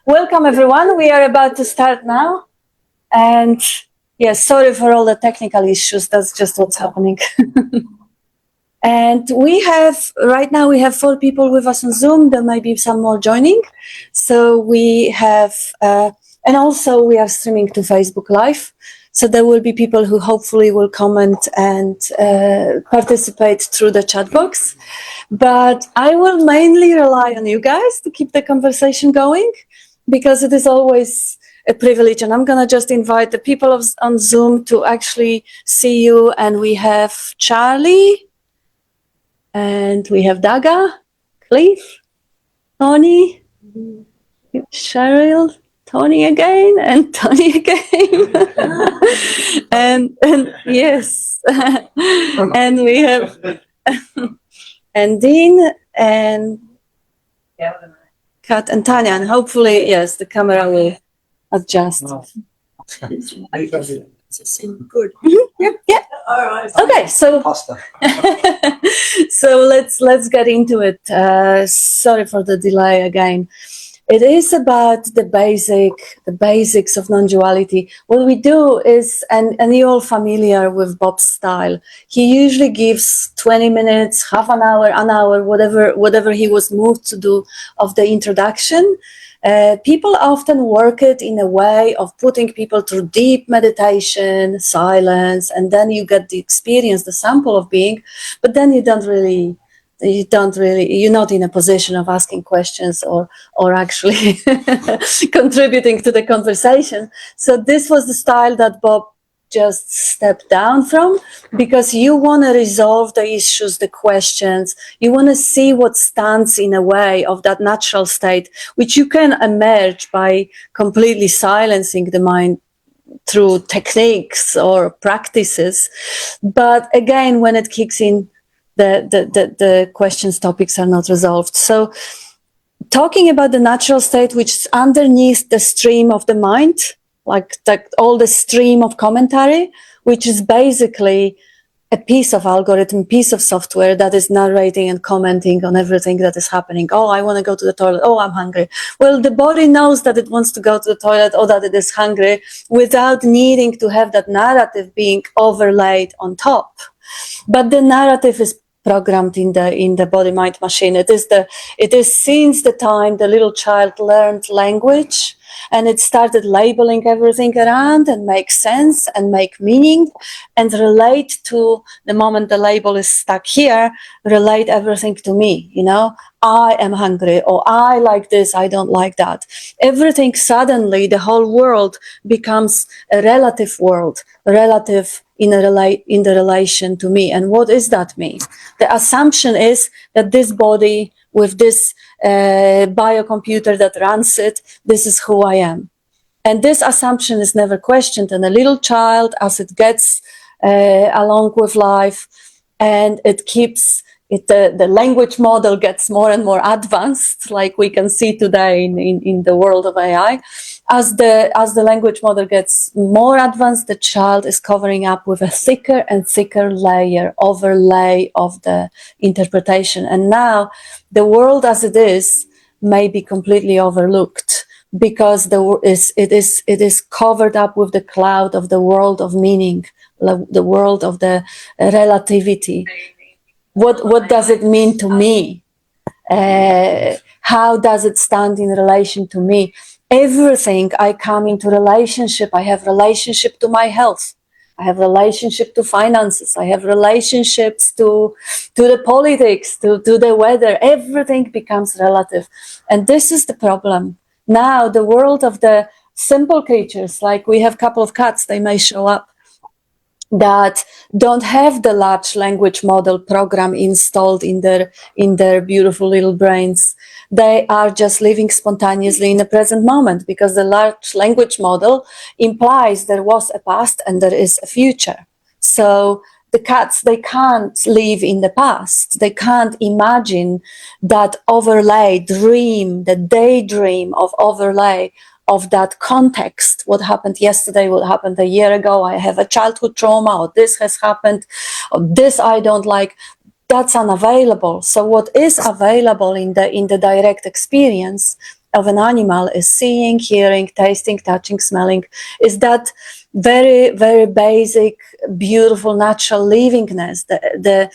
Welcome everyone. We are about to start now. And yes, sorry for all the technical issues. That's just what's happening. And right now we have 4 people with us on Zoom. There might be some more joining. So we have, and also we are streaming to Facebook Live. So there will be people who hopefully will comment and participate through the chat box. But I will mainly rely on you guys to keep the conversation going, because it is always a privilege. And I'm going to just invite the people on Zoom to actually see you. And we have Charlie, and we have Daga, Cliff, Tony, Cheryl, Tony again, and Tony again. and yes, and we have and Dean and Kat and Tanya, and hopefully, yes, the camera will adjust. Good. Yeah. All right. Okay, so so let's get into it. Sorry for the delay again. It is about the basics of non-duality. What we do is, and you're all familiar with Bob's style. He usually gives 20 minutes, half an hour, whatever he was moved to do of the introduction. People often work it in a way of putting people through deep meditation, silence, and then you get the experience, the sample of being, but then you're not in a position of asking questions or actually contributing to the conversation. So this was the style that Bob just stepped down from, because you want to resolve the issues, the questions. You want to see what stands in a way of that natural state, which you can emerge by completely silencing the mind through techniques or practices. But again, when it kicks in, the questions, topics are not resolved. So talking about the natural state, which is underneath the stream of the mind, like all the stream of commentary, which is basically a piece of algorithm, piece of software that is narrating and commenting on everything that is happening. Oh, I want to go to the toilet. Oh, I'm hungry. Well, the body knows that it wants to go to the toilet or that it is hungry without needing to have that narrative being overlaid on top. But the narrative is programmed in the body-mind machine. It is since the time the little child learned language, and it started labeling everything around and make sense and make meaning and relate to the moment the label is stuck here, relate everything to me, I am hungry, or I like this, I don't like that. Everything suddenly, the whole world becomes a relative world, relative in the relation to me. And what is that mean? The assumption is that this body with this biocomputer that runs it, this is who I am. And this assumption is never questioned. And a little child, as it gets along with life, and it keeps the language model gets more and more advanced, like we can see today in the world of AI. As the language model gets more advanced, the child is covering up with a thicker and thicker overlay of the interpretation. And now the world as it is may be completely overlooked, because it is covered up with the cloud of the world of meaning, the world of the relativity. What does it mean to me? How does it stand in relation to me? Everything I come into relationship, I have relationship to my health. I have relationship to finances. I have relationships to the politics, to the weather. Everything becomes relative. And this is the problem. Now, the world of the simple creatures, like we have a couple of cats, they may show up, that don't have the large language model program installed in their beautiful little brains. They are just living spontaneously in the present moment, because the large language model implies there was a past and there is a future. So the cats, they can't live in the past. They can't imagine that overlay dream, the daydream of overlay of that context, what happened yesterday, what happened a year ago, I have a childhood trauma, or this has happened, or this I don't like. That's unavailable. So what is available in the direct experience of an animal is seeing, hearing, tasting, touching, smelling, is that very, very basic, beautiful, natural livingness, the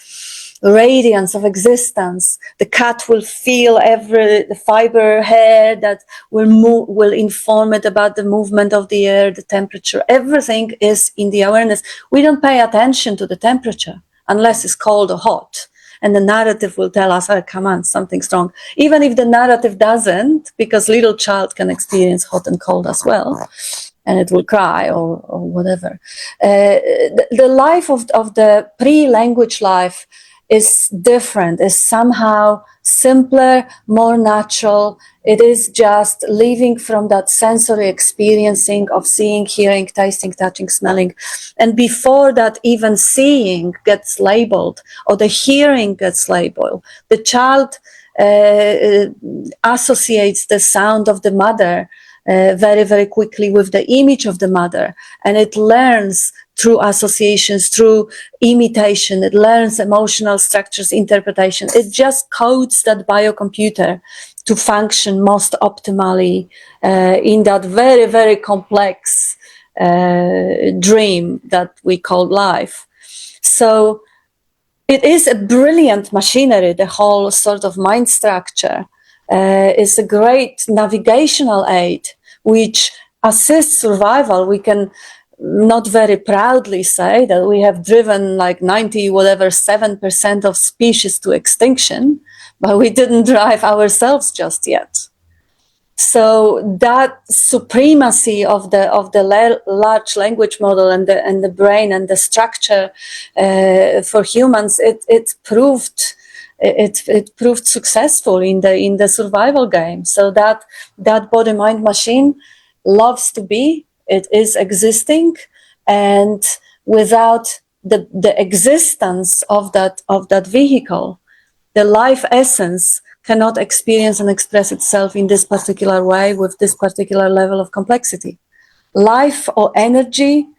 radiance of existence. The cat will feel the fiber hair that will inform it about the movement of the air, the temperature. Everything is in the awareness. We don't pay attention to the temperature unless it's cold or hot. And the narrative will tell us, oh, come on, something's wrong. Even if the narrative doesn't, because little child can experience hot and cold as well, and it will cry or whatever. The life of the pre-language life is different, is somehow simpler, more natural. It is just living from that sensory experiencing of seeing, hearing, tasting, touching, smelling. And before that, even seeing gets labeled or the hearing gets labeled, the child associates the sound of the mother very, very quickly with the image of the mother. And it learns through associations, through imitation. It learns emotional structures, interpretation. It just codes that biocomputer to function most optimally in that very, very complex dream that we call life. So it is a brilliant machinery, the whole sort of mind structure. Is a great navigational aid which assists survival. We can not very proudly say that we have driven like 7% of species to extinction, but we didn't drive ourselves just yet. So that supremacy of the large language model and the brain and the structure for humans, it proved successful in the survival game. So that body mind machine loves to be, it is existing, and without the existence of that vehicle, the life essence cannot experience and express itself in this particular way with this particular level of complexity. Life or energy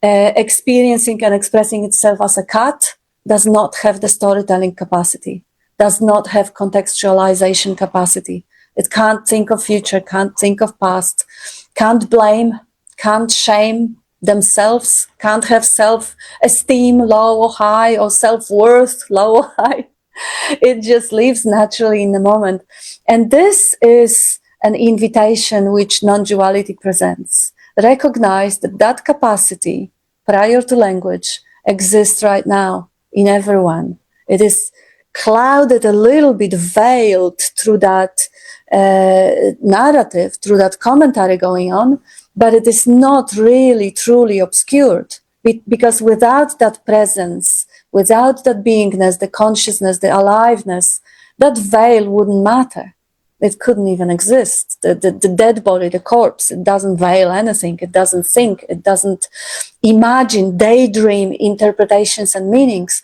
experiencing and expressing itself as a cat does not have the storytelling capacity, does not have contextualization capacity. It can't think of future, can't think of past, can't blame, can't shame themselves, can't have self-esteem low or high, or self-worth low or high. It just lives naturally in the moment. And this is an invitation which non-duality presents. Recognize that capacity, prior to language, exists right now in everyone. It is clouded a little bit, veiled through that narrative, through that commentary going on, but it is not really truly obscured, because without that presence, without that beingness, the consciousness, the aliveness, that veil wouldn't matter. It couldn't even exist. The dead body, the corpse, it doesn't veil anything. It doesn't think. It doesn't imagine, daydream interpretations and meanings.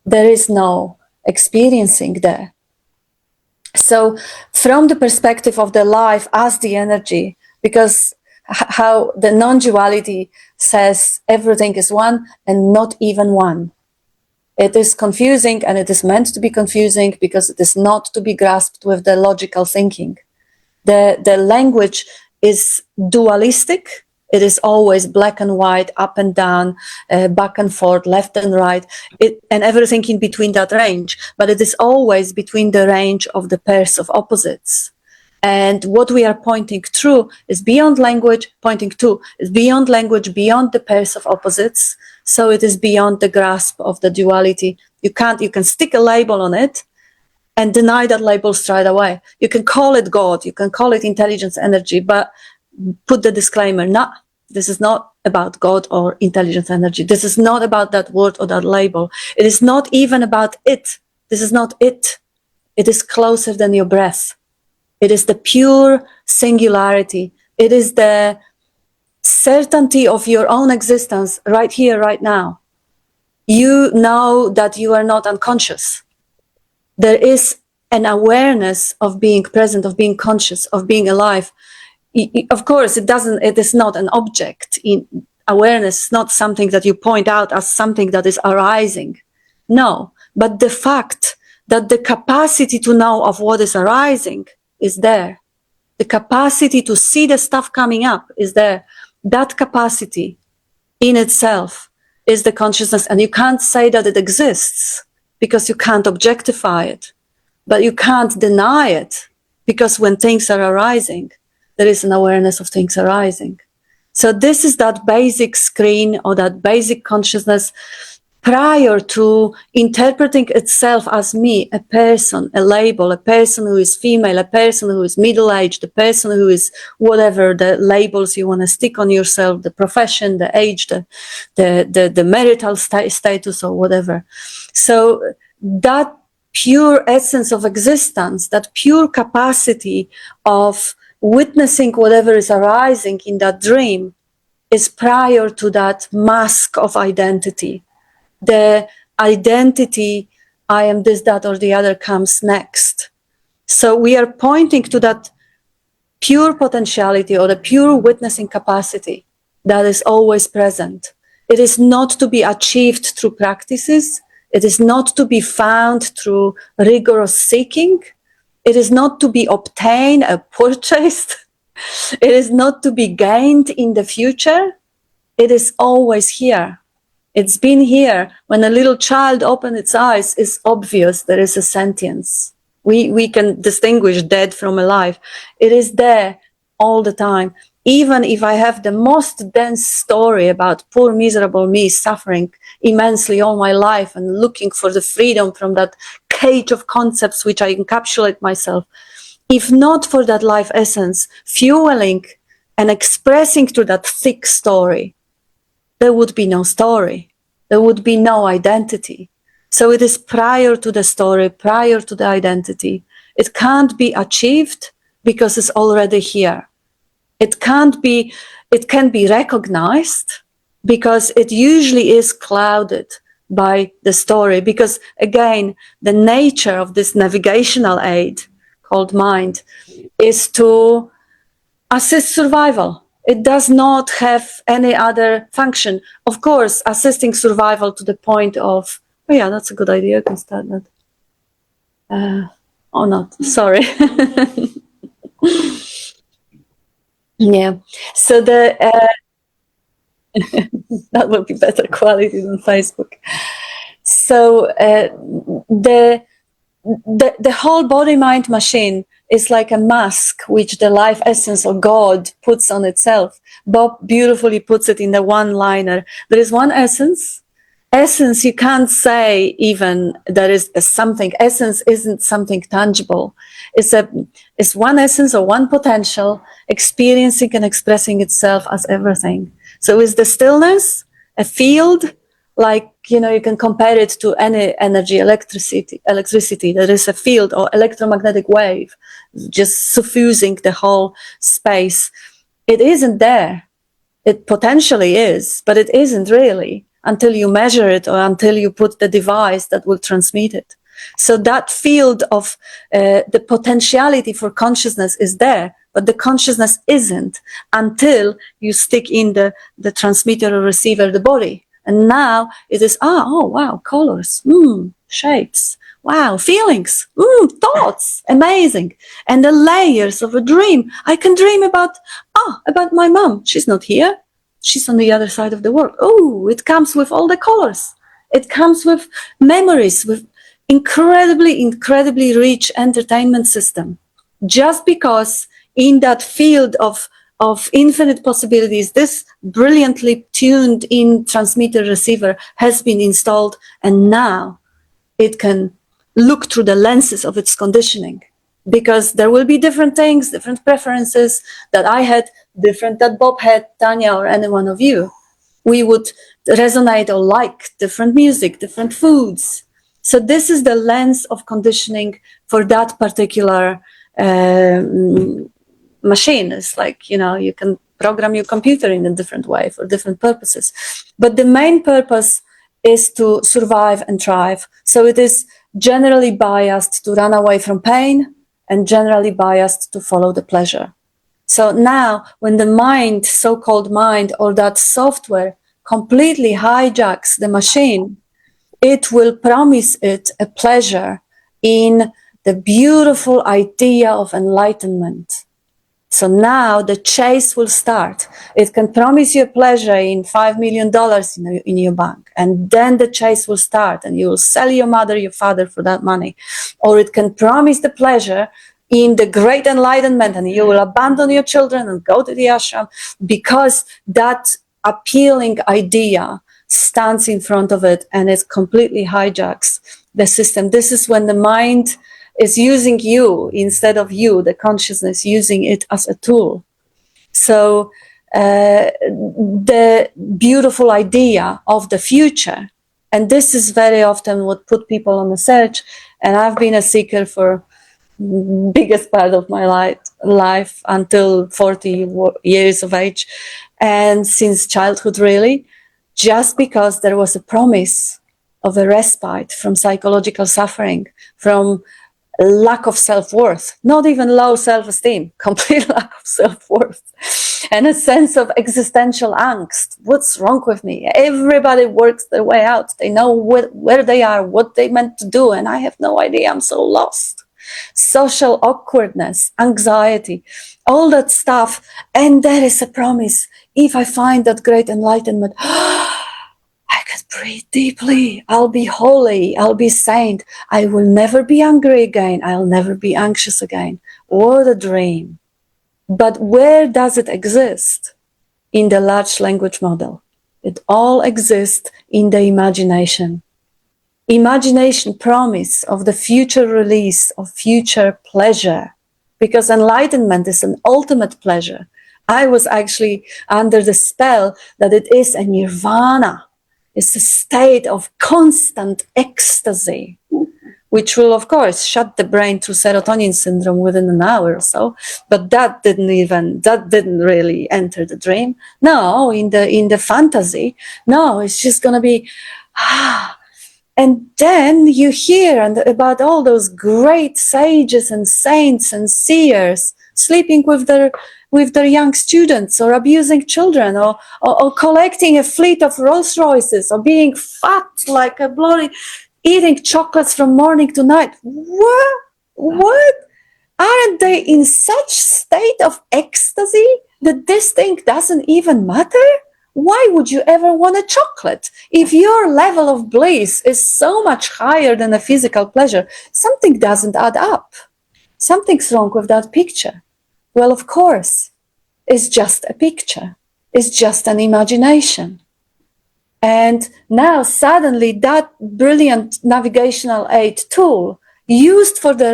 There is no experiencing there. So from the perspective of the life as the energy, because how the non-duality says everything is one and not even one. It is confusing, and it is meant to be confusing because it is not to be grasped with the logical thinking. The language is dualistic. It is always black and white, up and down, back and forth, left and right, and everything in between that range. But it is always between the range of the pairs of opposites. And what we are pointing through is beyond language, pointing to is beyond language, beyond the pairs of opposites. So it is beyond the grasp of the duality. You can stick a label on it and deny that label straight away. You can call it God, you can call it intelligence, energy, but put the disclaimer, no, this is not about God or intelligence, energy. This is not about that word or that label. It is not even about it. This is not it. It is closer than your breath. It is the pure singularity. It is the certainty of your own existence right here, right now. You know that you are not unconscious. There is an awareness of being present, of being conscious, of being alive. Of course, it is not an object. Awareness is not something that you point out as something that is arising. No, but the fact that the capacity to know of what is arising is there. The capacity to see the stuff coming up is there. That capacity in itself is the consciousness, and you can't say that it exists because you can't objectify it, but you can't deny it because when things are arising, there is an awareness of things arising. So this is that basic screen or that basic consciousness prior to interpreting itself as me, a person, a label, a person who is female, a person who is middle-aged, a person who is whatever the labels you want to stick on yourself, the profession, the age, the marital status or whatever. So that pure essence of existence, that pure capacity of witnessing whatever is arising in that dream is prior to that mask of identity. The identity, I am this, that, or the other, comes next. So we are pointing to that pure potentiality or the pure witnessing capacity that is always present. It is not to be achieved through practices. It is not to be found through rigorous seeking. It is not to be obtained or purchased. It is not to be gained in the future. It is always here. It's been here. When a little child opens its eyes, it's obvious there is a sentience. We can distinguish dead from alive. It is there all the time. Even if I have the most dense story about poor miserable me suffering immensely all my life and looking for the freedom from that cage of concepts which I encapsulate myself, if not for that life essence fueling and expressing through that thick story, there would be no story. There would be no identity. So it is prior to the story, prior to the identity. It can't be achieved because it's already here. It can be recognized because it usually is clouded by the story. Because again, the nature of this navigational aid called mind is to assist survival. It does not have any other function. Of course, assisting survival to the point of, oh yeah, that's a good idea. I can start that. Or not, sorry. Yeah, so that will be better quality than Facebook. So the whole body-mind machine is like a mask which the life essence or God puts on itself. Bob beautifully puts it in the one-liner. There is one essence. Essence, you can't say even there is a something. Essence isn't something tangible. It's one essence or one potential experiencing and expressing itself as everything. So is the stillness a field? Like, you can compare it to any energy, electricity. There is a field or electromagnetic wave just suffusing the whole space. It isn't there. It potentially is, but it isn't really until you measure it or until you put the device that will transmit it. So that field of the potentiality for consciousness is there, but the consciousness isn't until you stick in the transmitter or receiver, the body. And now it is, oh, wow, colors, shapes, wow, feelings, thoughts, amazing. And the layers of a dream. I can dream about my mom. She's not here. She's on the other side of the world. Oh, it comes with all the colors. It comes with memories, with incredibly, incredibly rich entertainment system. Just because in that field of infinite possibilities, this brilliantly tuned in transmitter receiver has been installed, and now it can look through the lenses of its conditioning, because there will be different things, different preferences that I had, different that Bob had, Tanya, or any one of you. We would resonate or like different music, different foods. So this is the lens of conditioning for that particular machine. It's like, you can program your computer in a different way for different purposes. But the main purpose is to survive and thrive. So it is generally biased to run away from pain and generally biased to follow the pleasure. So now when the mind, so-called mind, or that software completely hijacks the machine, it will promise it a pleasure in the beautiful idea of enlightenment. So now the chase will start. It can promise you a pleasure in $5 million in your bank. And then the chase will start and you will sell your mother, your father for that money. Or it can promise the pleasure in the great enlightenment and you will abandon your children and go to the ashram because that appealing idea stands in front of it and it completely hijacks the system. This is when the mind is using you instead of you, the consciousness using it as a tool. So the beautiful idea of the future, and this is very often what put people on the search, and I've been a seeker for biggest part of my life until 40 years of age, and since childhood really, just because there was a promise of a respite from psychological suffering, from lack of self-worth, not even low self-esteem, complete lack of self-worth, and a sense of existential angst. What's wrong with me? Everybody works their way out. They know where they are, what they meant to do, and I have no idea. I'm so lost. Social awkwardness, anxiety, all that stuff. And there is a promise. If I find that great enlightenment, I could breathe deeply. I'll be holy. I'll be saint. I will never be angry again. I'll never be anxious again. What a dream. But where does it exist? In the large language model. It all exists in the imagination. Imagination promise of the future release of future pleasure. Because enlightenment is an ultimate pleasure. I was actually under the spell that it is a nirvana. It's a state of constant ecstasy, which will, of course, shut the brain through serotonin syndrome within an hour or so. But that didn't really enter the dream. No, in the fantasy, no, it's just going to be, And then you hear about all those great sages and saints and seers sleeping with their young students, or abusing children, or collecting a fleet of Rolls Royces, or being fat like a bloody, eating chocolates from morning to night. What? Aren't they in such state of ecstasy that this thing doesn't even matter? Why would you ever want a chocolate? If your level of bliss is so much higher than a physical pleasure, something doesn't add up. Something's wrong with that picture. Well, of course, it's just a picture. It's just an imagination. And now suddenly that brilliant navigational aid tool, used for the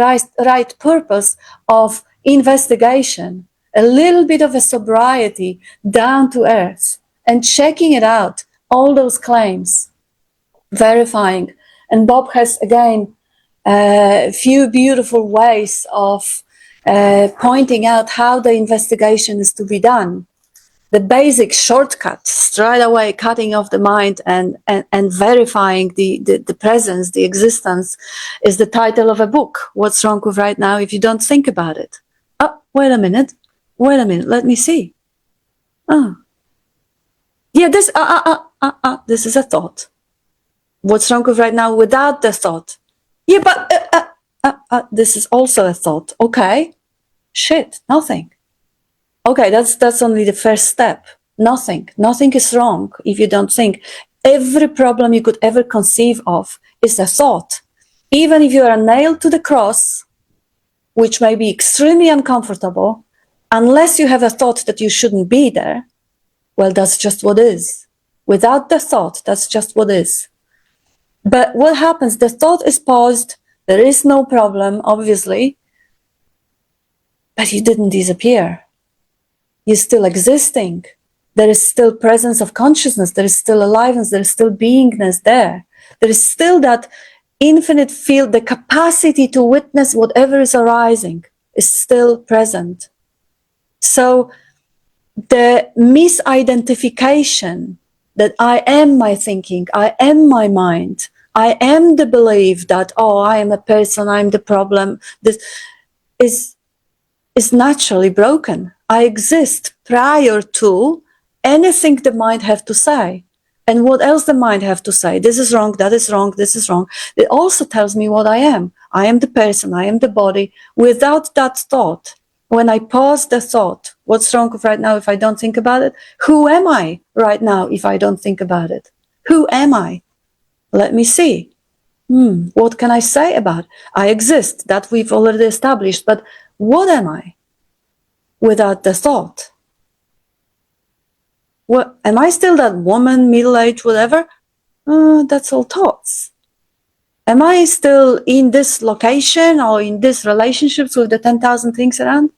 right purpose of investigation, a little bit of a sobriety, down to earth, and checking it out, all those claims, verifying. And Bob has, again, a few beautiful ways of pointing out how the investigation is to be done. The basic shortcut, straight away cutting off the mind and verifying the presence, the existence, is the title of a book. What's wrong with right now if you don't think about it? Oh, wait a minute, let me see. Oh. Yeah, this is a thought. What's wrong with right now without the thought? Yeah, but this is also a thought. Okay, shit, nothing. Okay, that's only the first step. Nothing is wrong if you don't think. Every problem you could ever conceive of is a thought. Even if you are nailed to the cross, which may be extremely uncomfortable, unless you have a thought that you shouldn't be there, well, that's just what is. Without the thought, that's just what is. But what happens? The thought is paused. There is no problem, obviously. But you didn't disappear. You're still existing. There is still presence of consciousness. There is still aliveness. There is still beingness there. There is still that infinite field, the capacity to witness whatever is arising is still present. So the misidentification that I am my thinking, I am my mind, I am the belief that, oh, I am a person, I'm the problem, this is naturally broken. I exist prior to anything the mind have to say. And what else the mind have to say? This is wrong, that is wrong, this is wrong. It also tells me what I am. I am the person, I am the body. Without that thought, When I pause the thought, what's wrong right now if I don't think about it? Who am I right now if I don't think about it? Who am I? Let me see. What can I say about it? I exist, that we've already established, but what am I without the thought? What, am I still that woman, middle-aged, whatever? That's all thoughts. Am I still in this location or in this relationships with the 10,000 things around?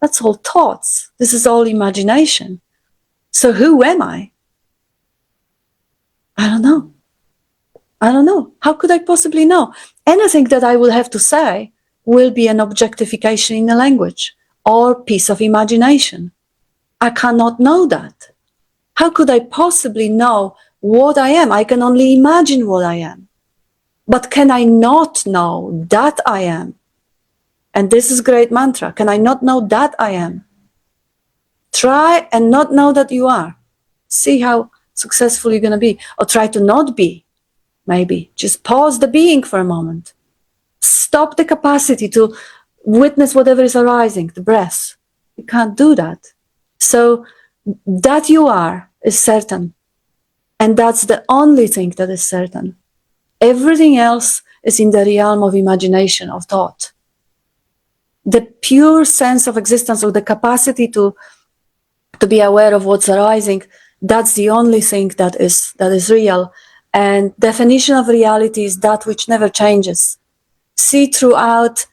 That's all thoughts. This is all imagination. So who am I? I don't know. I don't know. How could I possibly know? Anything that I will have to say will be an objectification in the language or piece of imagination. I cannot know that. How could I possibly know what I am? I can only imagine what I am. But can I not know that I am? And this is great mantra. Can I not know that I am? Try and not know that you are. See how successful you're going to be. Or try to not be. Maybe just pause the being for a moment. Stop the capacity to witness whatever is arising, the breath. You can't do that. So that you are is certain. And that's the only thing that is certain. Everything else is in the realm of imagination, of thought. The pure sense of existence, or the capacity to be aware of what's arising, that's the only thing that is real. And definition of reality is that which never changes. See throughout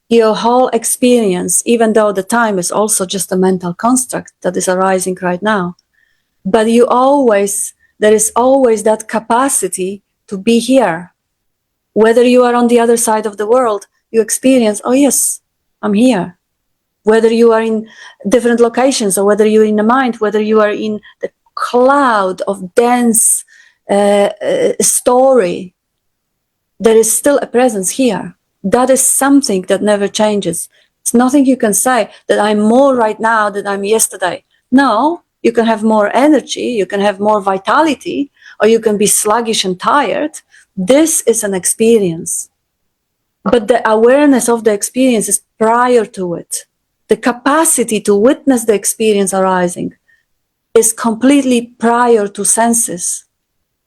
your whole experience, even though the time is also just a mental construct that is arising right now. But there is always that capacity to be here. Whether you are on the other side of the world, you experience, oh yes, I'm here. Whether you are in different locations, or whether you're in the mind, whether you are in the cloud of dense story, there is still a presence here. That is something that never changes. It's nothing you can say that I'm more right now than I'm yesterday. No, you can have more energy, you can have more vitality, or you can be sluggish and tired. This is an experience. But the awareness of the experience is prior to it. The capacity to witness the experience arising is completely prior to senses.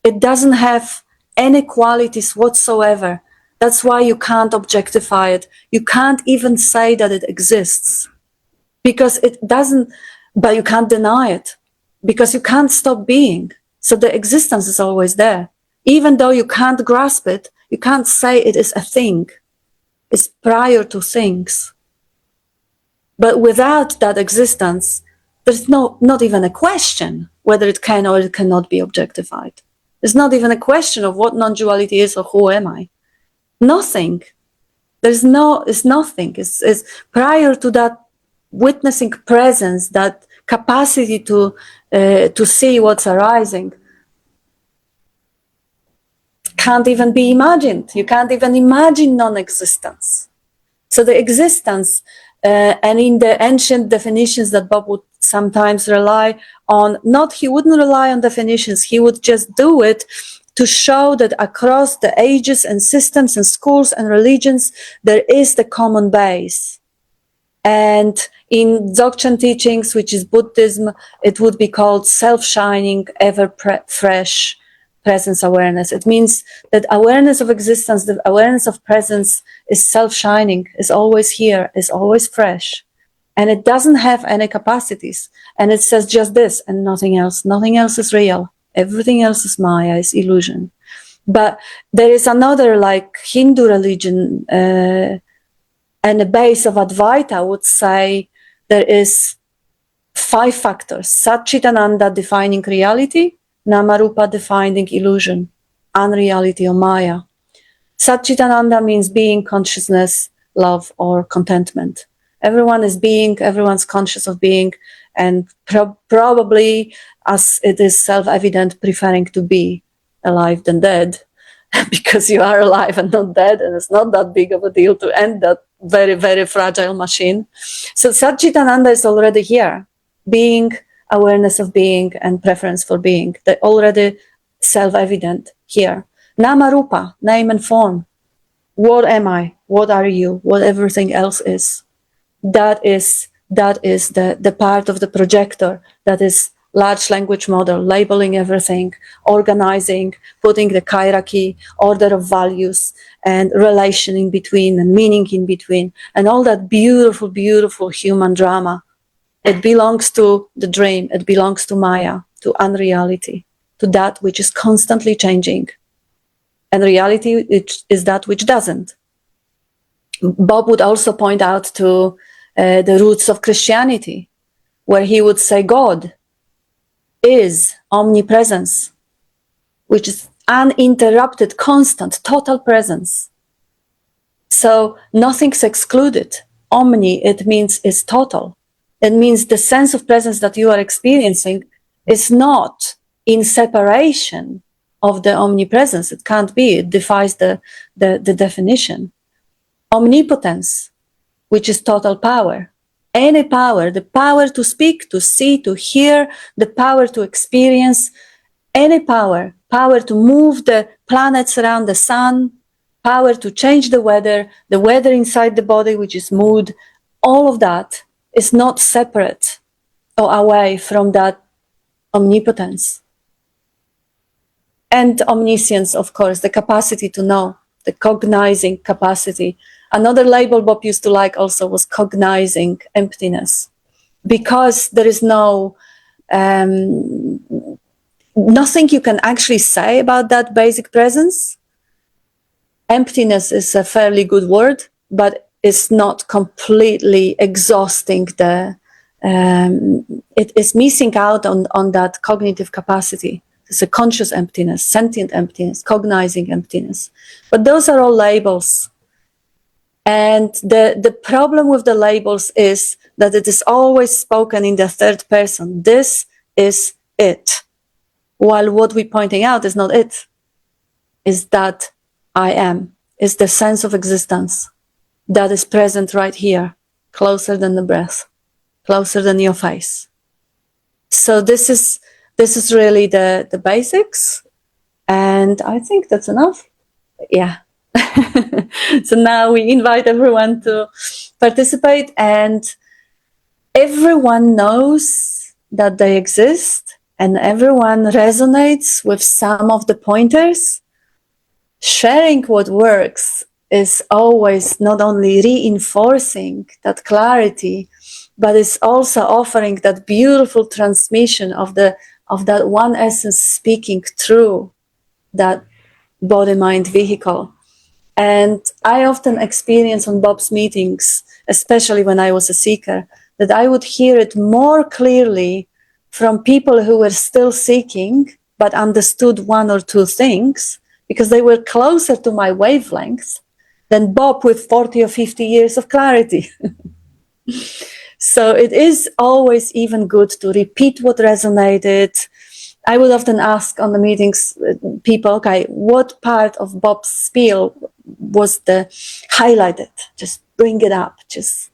It doesn't have any qualities whatsoever. That's why you can't objectify it. You can't even say that it exists. Because it doesn't, but you can't deny it. Because you can't stop being. So the existence is always there. Even though you can't grasp it, you can't say it is a thing. It's prior to things. But without that existence, there's not even a question whether it can or it cannot be objectified. There's not even a question of what non-duality is or who am I. Nothing. It's nothing. It's prior to that witnessing presence, that capacity to see what's arising. Can't even be imagined. You can't even imagine non-existence. So the existence, and in the ancient definitions that Bob would sometimes rely on, he wouldn't rely on definitions, he would just do it to show that across the ages and systems and schools and religions, there is the common base. And in Dzogchen teachings, which is Buddhism, it would be called self-shining, ever-fresh presence awareness. It means that awareness of existence, the awareness of presence is self-shining, is always here, is always fresh. And it doesn't have any capacities. And it says just this and nothing else. Nothing else is real. Everything else is Maya, is illusion. But there is another, like Hindu religion, and the base of Advaita would say there is 5 factors. Satchitananda defining reality, Namarupa defining illusion, unreality or Maya. Satchitananda means being, consciousness, love, or contentment. Everyone is being, everyone's conscious of being, and probably, as it is self-evident, preferring to be alive than dead, because you are alive and not dead, and it's not that big of a deal to end that very, very fragile machine. So Satchitananda is already here. Being, awareness of being, and preference for being. They're already self-evident here. Namarupa, name and form. What am I? What are you? What everything else is. That is that is the part of the projector that is large language model, labeling everything, organizing, putting the hierarchy, order of values, and relation in between, and meaning in between, and all that beautiful, beautiful human drama. It belongs to the dream, it belongs to Maya, to unreality, to that which is constantly changing. And reality is that which doesn't. Bob would also point out to the roots of Christianity, where he would say God is omnipresence, which is uninterrupted, constant, total presence. So nothing's excluded. Omni, it means is total. It means the sense of presence that you are experiencing is not in separation of the omnipresence. It can't be. It defies the definition. Omnipotence, which is total power. Any power, the power to speak, to see, to hear, the power to experience, any power, power to move the planets around the sun, power to change the weather inside the body, which is mood, all of that is not separate or away from that omnipotence. And omniscience, of course, the capacity to know, the cognizing capacity. Another label Bob used to like also was cognizing emptiness, because there is nothing you can actually say about that basic presence. Emptiness is a fairly good word, but it's not completely exhausting it is missing out on that cognitive capacity. It's a conscious emptiness, sentient emptiness, cognizing emptiness. But those are all labels. And the problem with the labels is that it is always spoken in the third person. This is it. While what we're pointing out is not it. Is that I am. Is the sense of existence that is present right here, closer than the breath, closer than your face. So this is really the basics. And I think that's enough. Yeah. So now we invite everyone to participate, and everyone knows that they exist, and everyone resonates with some of the pointers. Sharing what works is always not only reinforcing that clarity, but it's also offering that beautiful transmission of that one essence speaking through that body-mind vehicle. And I often experience on Bob's meetings, especially when I was a seeker, that I would hear it more clearly from people who were still seeking, but understood one or two things, because they were closer to my wavelength than Bob with 40 or 50 years of clarity. So it is always even good to repeat what resonated. I would often ask on the meetings people, okay, what part of Bob's spiel was the highlighted? Just bring it up, just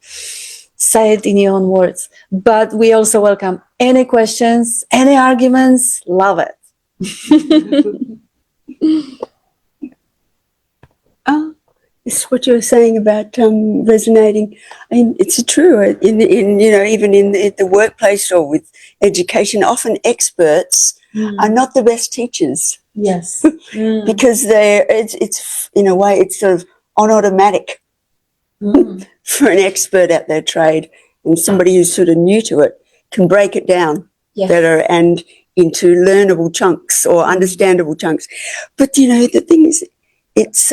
say it in your own words. But we also welcome any questions, any arguments, love it. It's what you were saying about resonating. I mean, it's true. In even in the workplace or with education, often experts are not the best teachers. Yes, because it's in a way it's sort of on automatic for an expert at their trade, and somebody who's sort of new to it can break it down better and into learnable chunks or understandable chunks. But the thing is, it's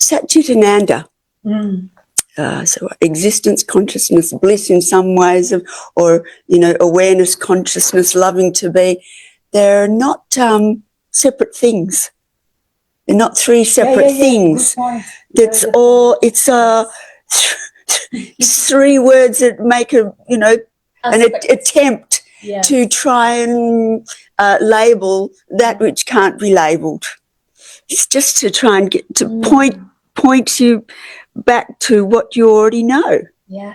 Satchitananda. So existence, consciousness, bliss in some ways, or awareness, consciousness, loving to be. They're not separate things. They're not three separate things. It's all. It's three words that make an attempt to try and label that which can't be labelled. It's just to try and get to point you back to what you already know. Yeah.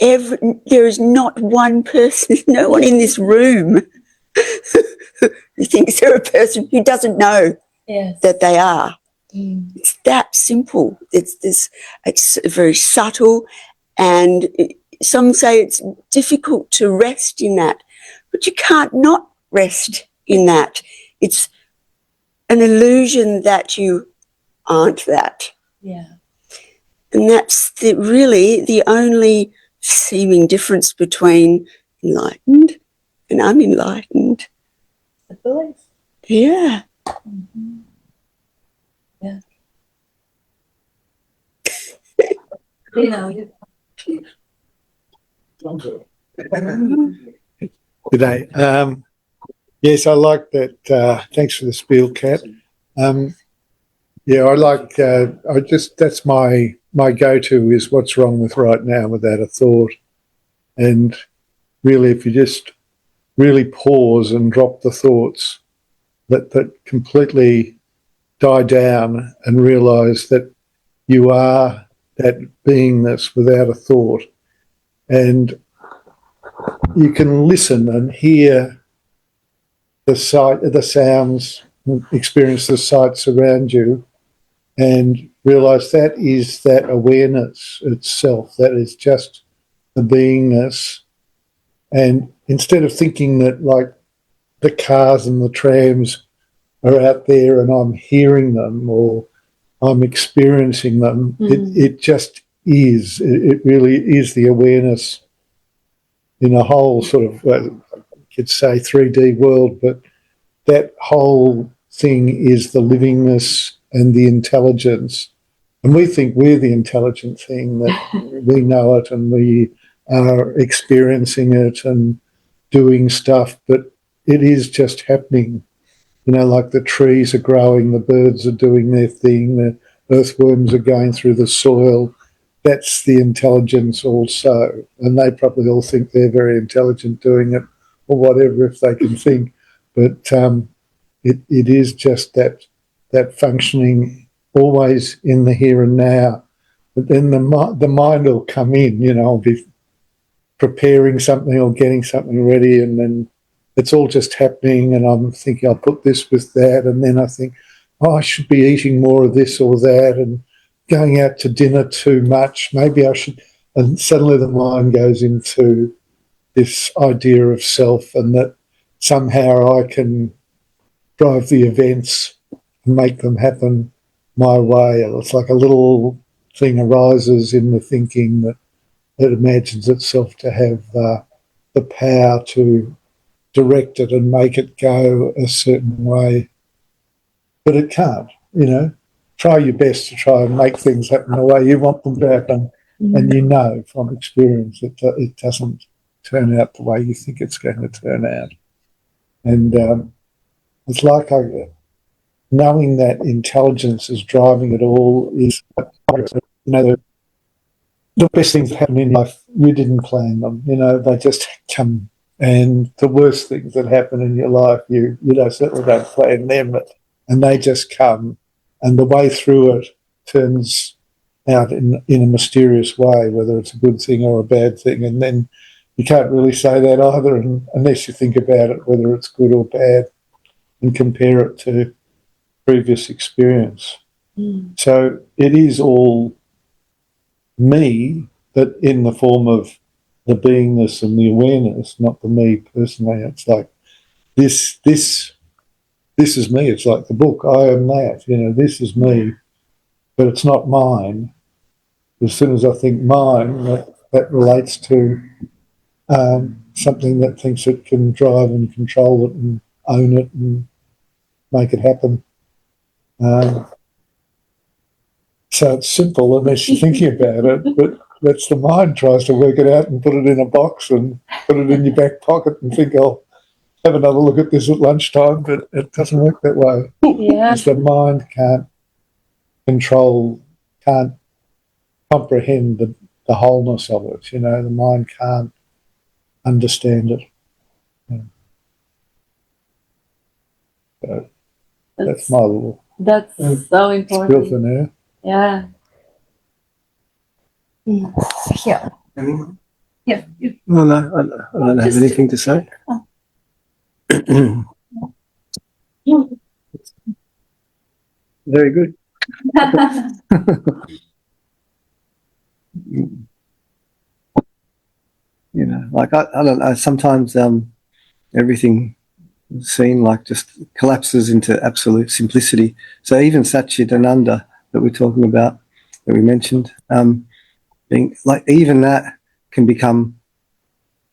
There is not one person, no one in this room who thinks they're a person who doesn't know that they are. It's that simple. It's very subtle, and some say it's difficult to rest in that, but you can't not rest in that. It's an illusion that you aren't that. Yeah. And that's really the only seeming difference between enlightened and unenlightened. The belief. Yeah. Mm-hmm. Yeah. Good day. Yes, I like that. Thanks for the spiel, Kat. Yeah, I like. That's my go-to is what's wrong with right now without a thought, and really, if you just really pause and drop the thoughts, that completely die down and realise that you are that beingness without a thought, and you can listen and hear the sounds, experience the sights around you, and realise that is that awareness itself. That is just the beingness. And instead of thinking that like the cars and the trams are out there and I'm hearing them or I'm experiencing them, it just is. It really is the awareness in a whole sort of, I could say 3D world, but that whole thing is the livingness and the intelligence. And we think we're the intelligent thing, that we know it and we are experiencing it and doing stuff, but it is just happening. You know, like the trees are growing, the birds are doing their thing, the earthworms are going through the soil. That's the intelligence also. And they probably all think they're very intelligent doing it or whatever if they can think. But it is just that functioning always in the here and now. But then the mind will come in, you know, I'll be preparing something or getting something ready, and then it's all just happening, and I'm thinking I'll put this with that, and then I think, oh, I should be eating more of this or that, and going out to dinner too much, maybe I should, and suddenly the mind goes into this idea of self and that somehow I can drive the events and make them happen my way. It's like a little thing arises in the thinking that it imagines itself to have the power to direct it and make it go a certain way. But it can't, you know. Try your best to try and make things happen the way you want them to happen. And you know from experience it doesn't turn out the way you think it's going to turn out. And it's like knowing that intelligence is driving it all is, you know, the best things that happen in life, you didn't plan them, you know, they just come. And the worst things that happen in your life, you certainly don't plan them, and they just come. And the way through it turns out in a mysterious way, whether it's a good thing or a bad thing. And then you can't really say that either unless you think about it, whether it's good or bad, and compare it to previous experience. So it is all me, but in the form of the beingness and the awareness, not the me personally. It's like this is me. It's like the book, I am that, you know, this is me, but it's not mine. As soon as I think mine, that relates to something that thinks it can drive and control it and own it and make it happen. So it's simple unless you're thinking about it, but that's the mind tries to work it out and put it in a box and put it in your back pocket and think, I'll have another look at this at lunchtime, but it doesn't work that way. Yeah. Because the mind can't control, can't comprehend the wholeness of it, you know, the mind can't understand it. Yeah. So that's my little... That's so important. Spill for now. Yeah. Yeah. Anyone? Yeah. No, I don't have anything to say. Very good. You know, like I don't know. Sometimes everything seen like just collapses into absolute simplicity. So even Satchitananda that we're talking about, that we mentioned, being like even that can become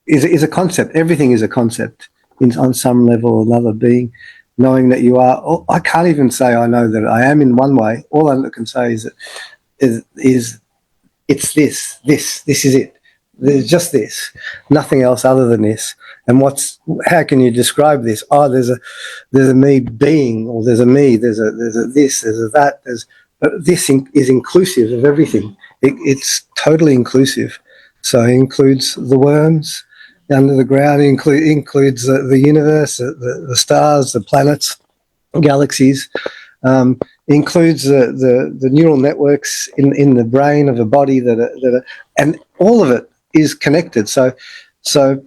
is a concept. Everything is a concept on some level or another. Being knowing that you are. Oh, I can't even say I know that I am in one way. All I can say is that is it's this is it. There's just this, nothing else other than this. And how can you describe this? Oh, there's a me being, or there's a me, there's a this, there's a that, but this is inclusive of everything. It's totally inclusive. So it includes the worms under the ground, includes the universe, the stars, the planets, galaxies. Includes the neural networks in the brain of a body that are, and all of it is connected. So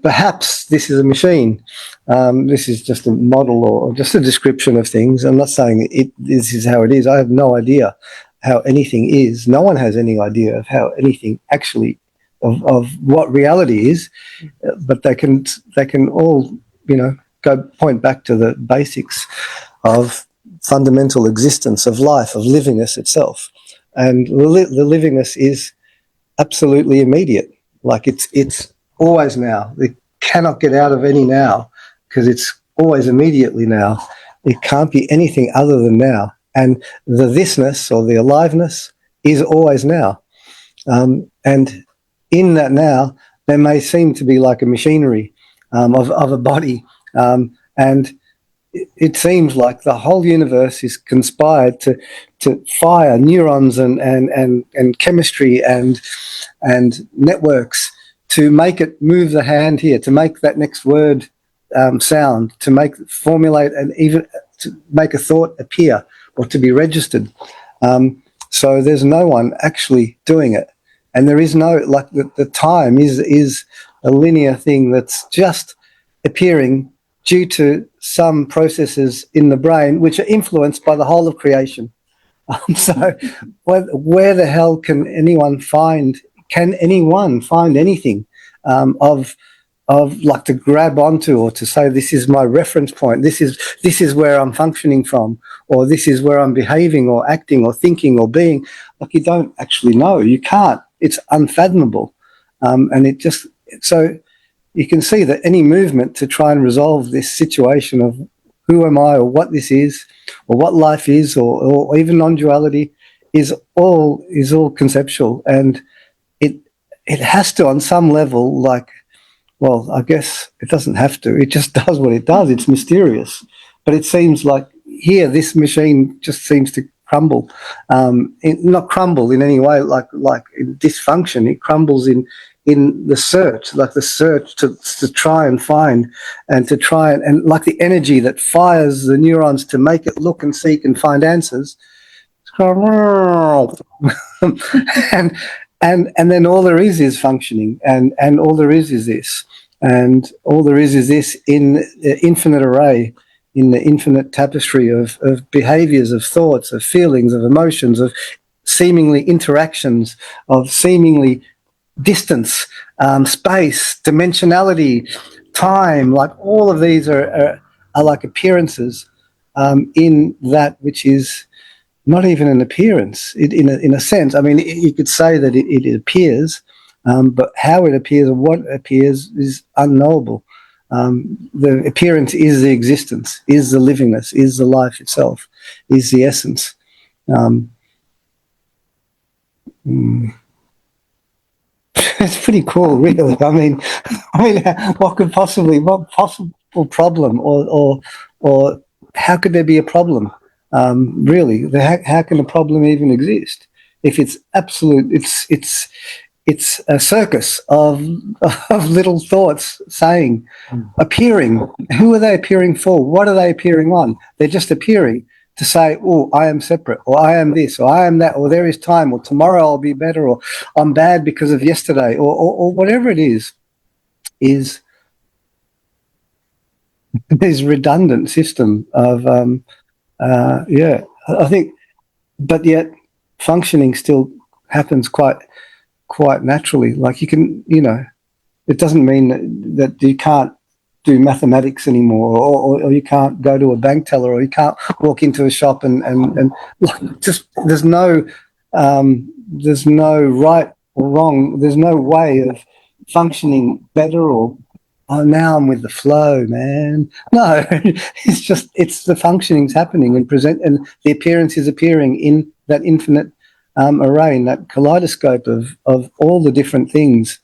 perhaps this is a machine. This is just a model or just a description of things. I'm not saying this is how it is. I have no idea how anything is. No one has any idea of how anything actually of what reality is. But they can all point back to the basics of fundamental existence of life, of livingness itself. And the livingness is absolutely immediate. Like it's always now. It cannot get out of any now because it's always immediately now. It can't be anything other than now. And the thisness or the aliveness is always now. And in that now, there may seem to be like a machinery of a body. And it seems like the whole universe is conspired to fire neurons and chemistry and networks to make it move the hand here, to make that next word sound, to formulate and even to make a thought appear or to be registered. So there's no one actually doing it, and there is no the time is a linear thing that's just appearing due to some processes in the brain which are influenced by the whole of creation. So where the hell can anyone find anything of like to grab onto or to say this is my reference point, this is where I'm functioning from, or this is where I'm behaving or acting or thinking or being? Like, you don't actually know. You can't. It's unfathomable. And it just so you can see that any movement to try and resolve this situation of who am I or what this is or what life is or even non-duality is all conceptual, and it has to on some level, like, well, I guess it doesn't have to. It just does what it does. It's mysterious. But it seems like here this machine just seems to crumble. Not crumble in any way like in dysfunction. It crumbles in the search, like the search to try and find and to try and like the energy that fires the neurons to make it look and seek and find answers. and then all there is functioning, and all there is this, and all there is this in the infinite array, in the infinite tapestry of behaviors, of thoughts, of feelings, of emotions, of seemingly interactions, of seemingly distance, space, dimensionality, time. Like all of these are like appearances in that which is not even an appearance. In a sense, I mean, you could say that it appears, but how it appears or what appears is unknowable. The appearance is the existence, is the livingness, is the life itself, is the essence. It's pretty cool, really. I mean, what possible problem, or how could there be a problem? Really, how can a problem even exist if it's absolute? It's a circus of little thoughts saying, appearing. Who are they appearing for? What are they appearing on? They're just appearing to say, oh, I am separate, or I am this, or I am that, or there is time, or tomorrow I'll be better, or I'm bad because of yesterday, or whatever it is this redundant system of, I think but yet functioning still happens quite naturally. Like you can, it doesn't mean that you can't do mathematics anymore, or you can't go to a bank teller, or you can't walk into a shop and just there's no right or wrong. There's no way of functioning better, or now I'm with the flow, man. No, it's the functioning's happening and the appearance is appearing in that infinite array, in that kaleidoscope of all the different things,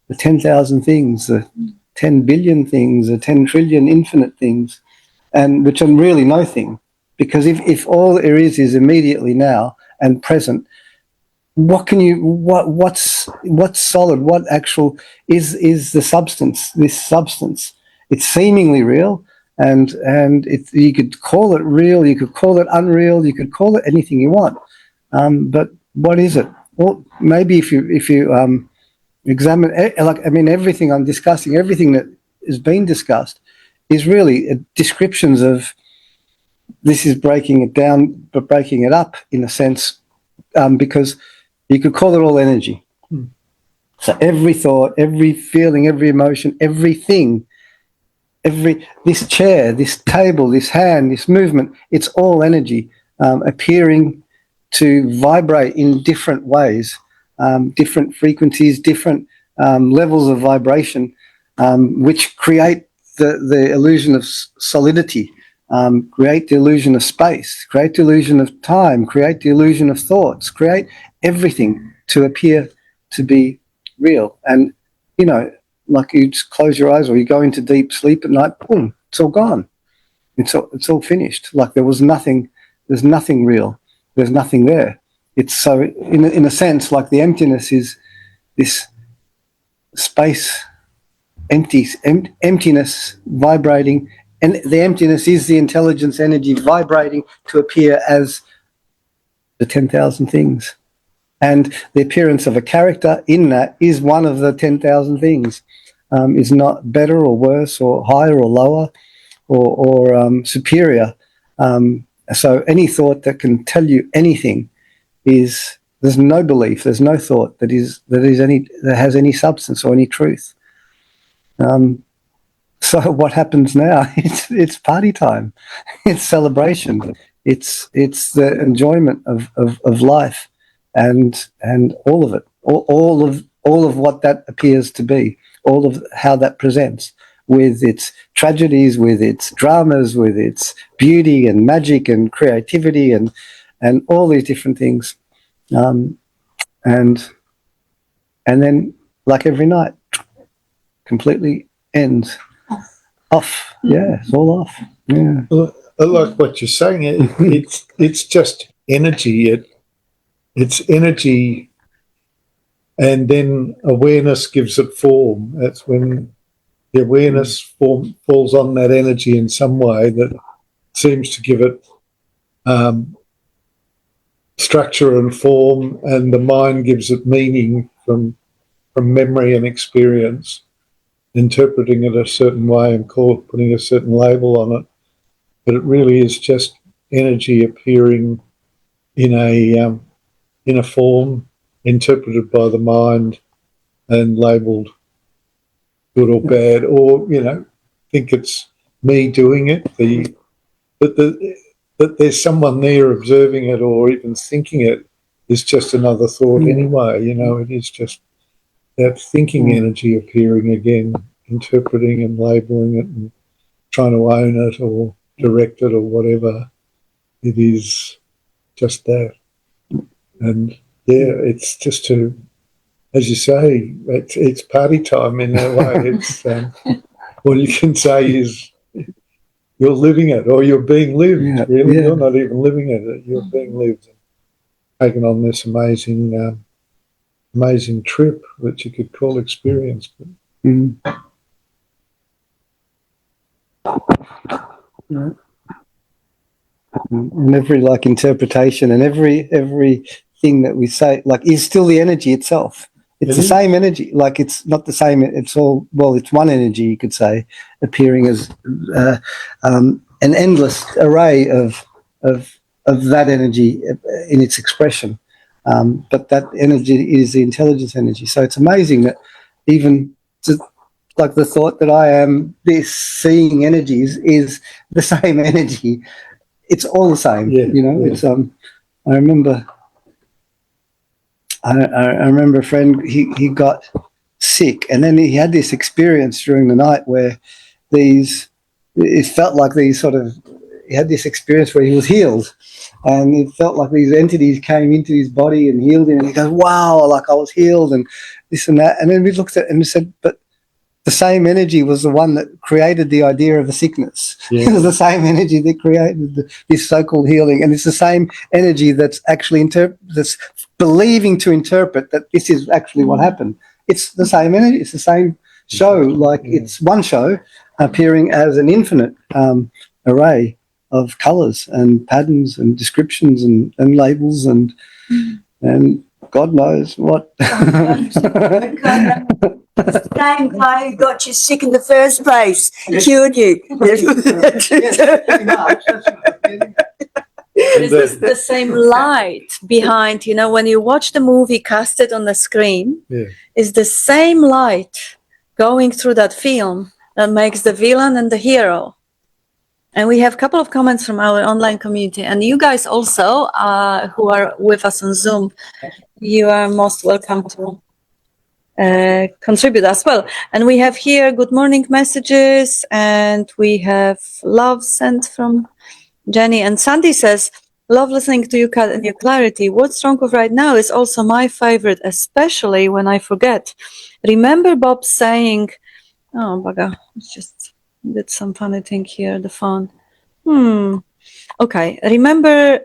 the 10,000 things, the 10 billion things, the 10 trillion infinite things, and which are really no thing. Because if all there is immediately now and present, what's solid, what actual is the substance, this substance? It's seemingly real, and you could call it real, you could call it unreal, you could call it anything you want. But what is it? Well, maybe if you examine, everything I'm discussing, everything that is being discussed is really descriptions of, this is breaking it down, but breaking it up in a sense, because you could call it all energy. So every thought, every feeling, every emotion, everything, this chair, this table, this hand, this movement, it's all energy appearing to vibrate in different ways, different frequencies, different levels of vibration, which create the illusion of solidity, create the illusion of space, create the illusion of time, create the illusion of thoughts, create everything to appear to be real. And, like you just close your eyes or you go into deep sleep at night, boom, it's all gone. It's all finished. Like there's nothing real. There's nothing there. It's so, in a sense, like the emptiness is this space, emptiness vibrating, and the emptiness is the intelligence energy vibrating to appear as the 10,000 things. And the appearance of a character in that is one of the 10,000 things. Is not better or worse or higher or lower or superior. So any thought that can tell you anything there's no belief, there's no thought that has any substance or any truth. So what happens now? It's party time. It's celebration. It's the enjoyment of life, and all of it, all of what that appears to be, all of how that presents, with its tragedies, with its dramas, with its beauty and magic and creativity and all these different things, and then, like every night, completely ends off. Yeah, it's all off. Yeah. Well, I like what you're saying. It's just energy. It's energy, and then awareness gives it form. That's when the awareness falls on that energy in some way that seems to give it structure and form, and the mind gives it meaning from memory and experience, interpreting it a certain way and putting a certain label on it. But it really is just energy appearing in a form interpreted by the mind and labelled good or bad, or think it's me doing it. That there's someone there observing it or even thinking it is just another thought anyway. It is just that thinking energy appearing again, interpreting and labelling it and trying to own it or direct it or whatever. It is just that. And it's just to, as you say, it's party time in that way. It's all you can say is you're living it, or you're being lived. Yeah, really, yeah. You're not even living it. You're being lived, taken on this amazing trip that you could call experience. Yeah. And every interpretation and every thing that we say is still the energy itself. It's the same energy. It's not the same. It's all, it's one energy, you could say, appearing as an endless array of that energy in its expression. But that energy is the intelligence energy. So it's amazing that even just like the thought that I am this seeing energies is the same energy. It's all the same, you know. It's I remember a friend, he got sick, and then he had this experience during the night where it felt like he had this experience where he was healed, and it felt like these entities came into his body and healed him, and he goes, wow, like I was healed and this and that. And then we looked at him and said, but the same energy was the one that created the idea of the sickness. It was the same energy that created this so-called healing, and it's the same energy that's actually that's believing to interpret that this is actually what happened. It's the same energy. It's the same show. Like it's one show appearing as an infinite array of colours and patterns and descriptions and labels and God knows what. Same guy who got you sick in the first place cured you. This is the same light behind, you know, when you watch the movie casted on the screen, is the same light going through that film that makes the villain and the hero. And we have a couple of comments from our online community, and you guys also who are with us on Zoom, you are most welcome to contribute as well. And we have here good morning messages, and we have love sent from Jenny. And Sandy says, love listening to you, Kat, and your clarity. What's wrong with right now is also my favorite, especially when I forget. Remember Bob saying, oh, bugger, it's just did some funny thing here, the phone. Okay. Remember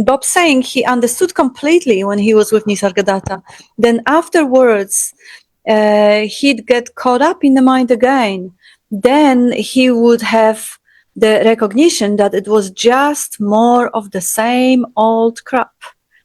Bob saying he understood completely when he was with Nisargadatta. Then afterwards, he'd get caught up in the mind again. Then he would have the recognition that it was just more of the same old crap.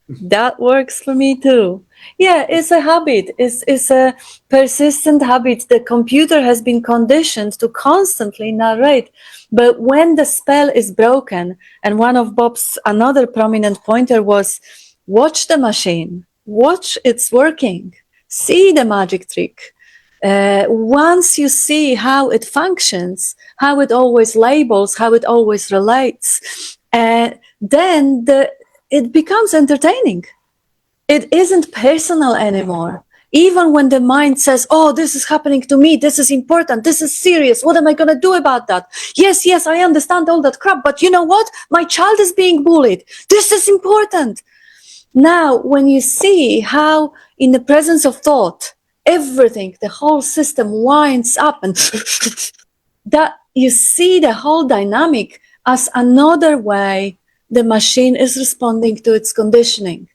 That works for me too. Yeah, it's a habit. It's a persistent habit. The computer has been conditioned to constantly narrate. But when the spell is broken, and one of Bob's another prominent pointer was, watch the machine, watch it's working, see the magic trick. Once you see how it functions, how it always labels, how it always relates, then it becomes entertaining. It isn't personal anymore. Even when the mind says, oh, this is happening to me, this is important, this is serious, what am I going to do about that? Yes, I understand all that crap, but you know what? My child is being bullied. This is important. Now, when you see how in the presence of thought, everything, the whole system winds up, and that you see the whole dynamic as another way the machine is responding to its conditioning.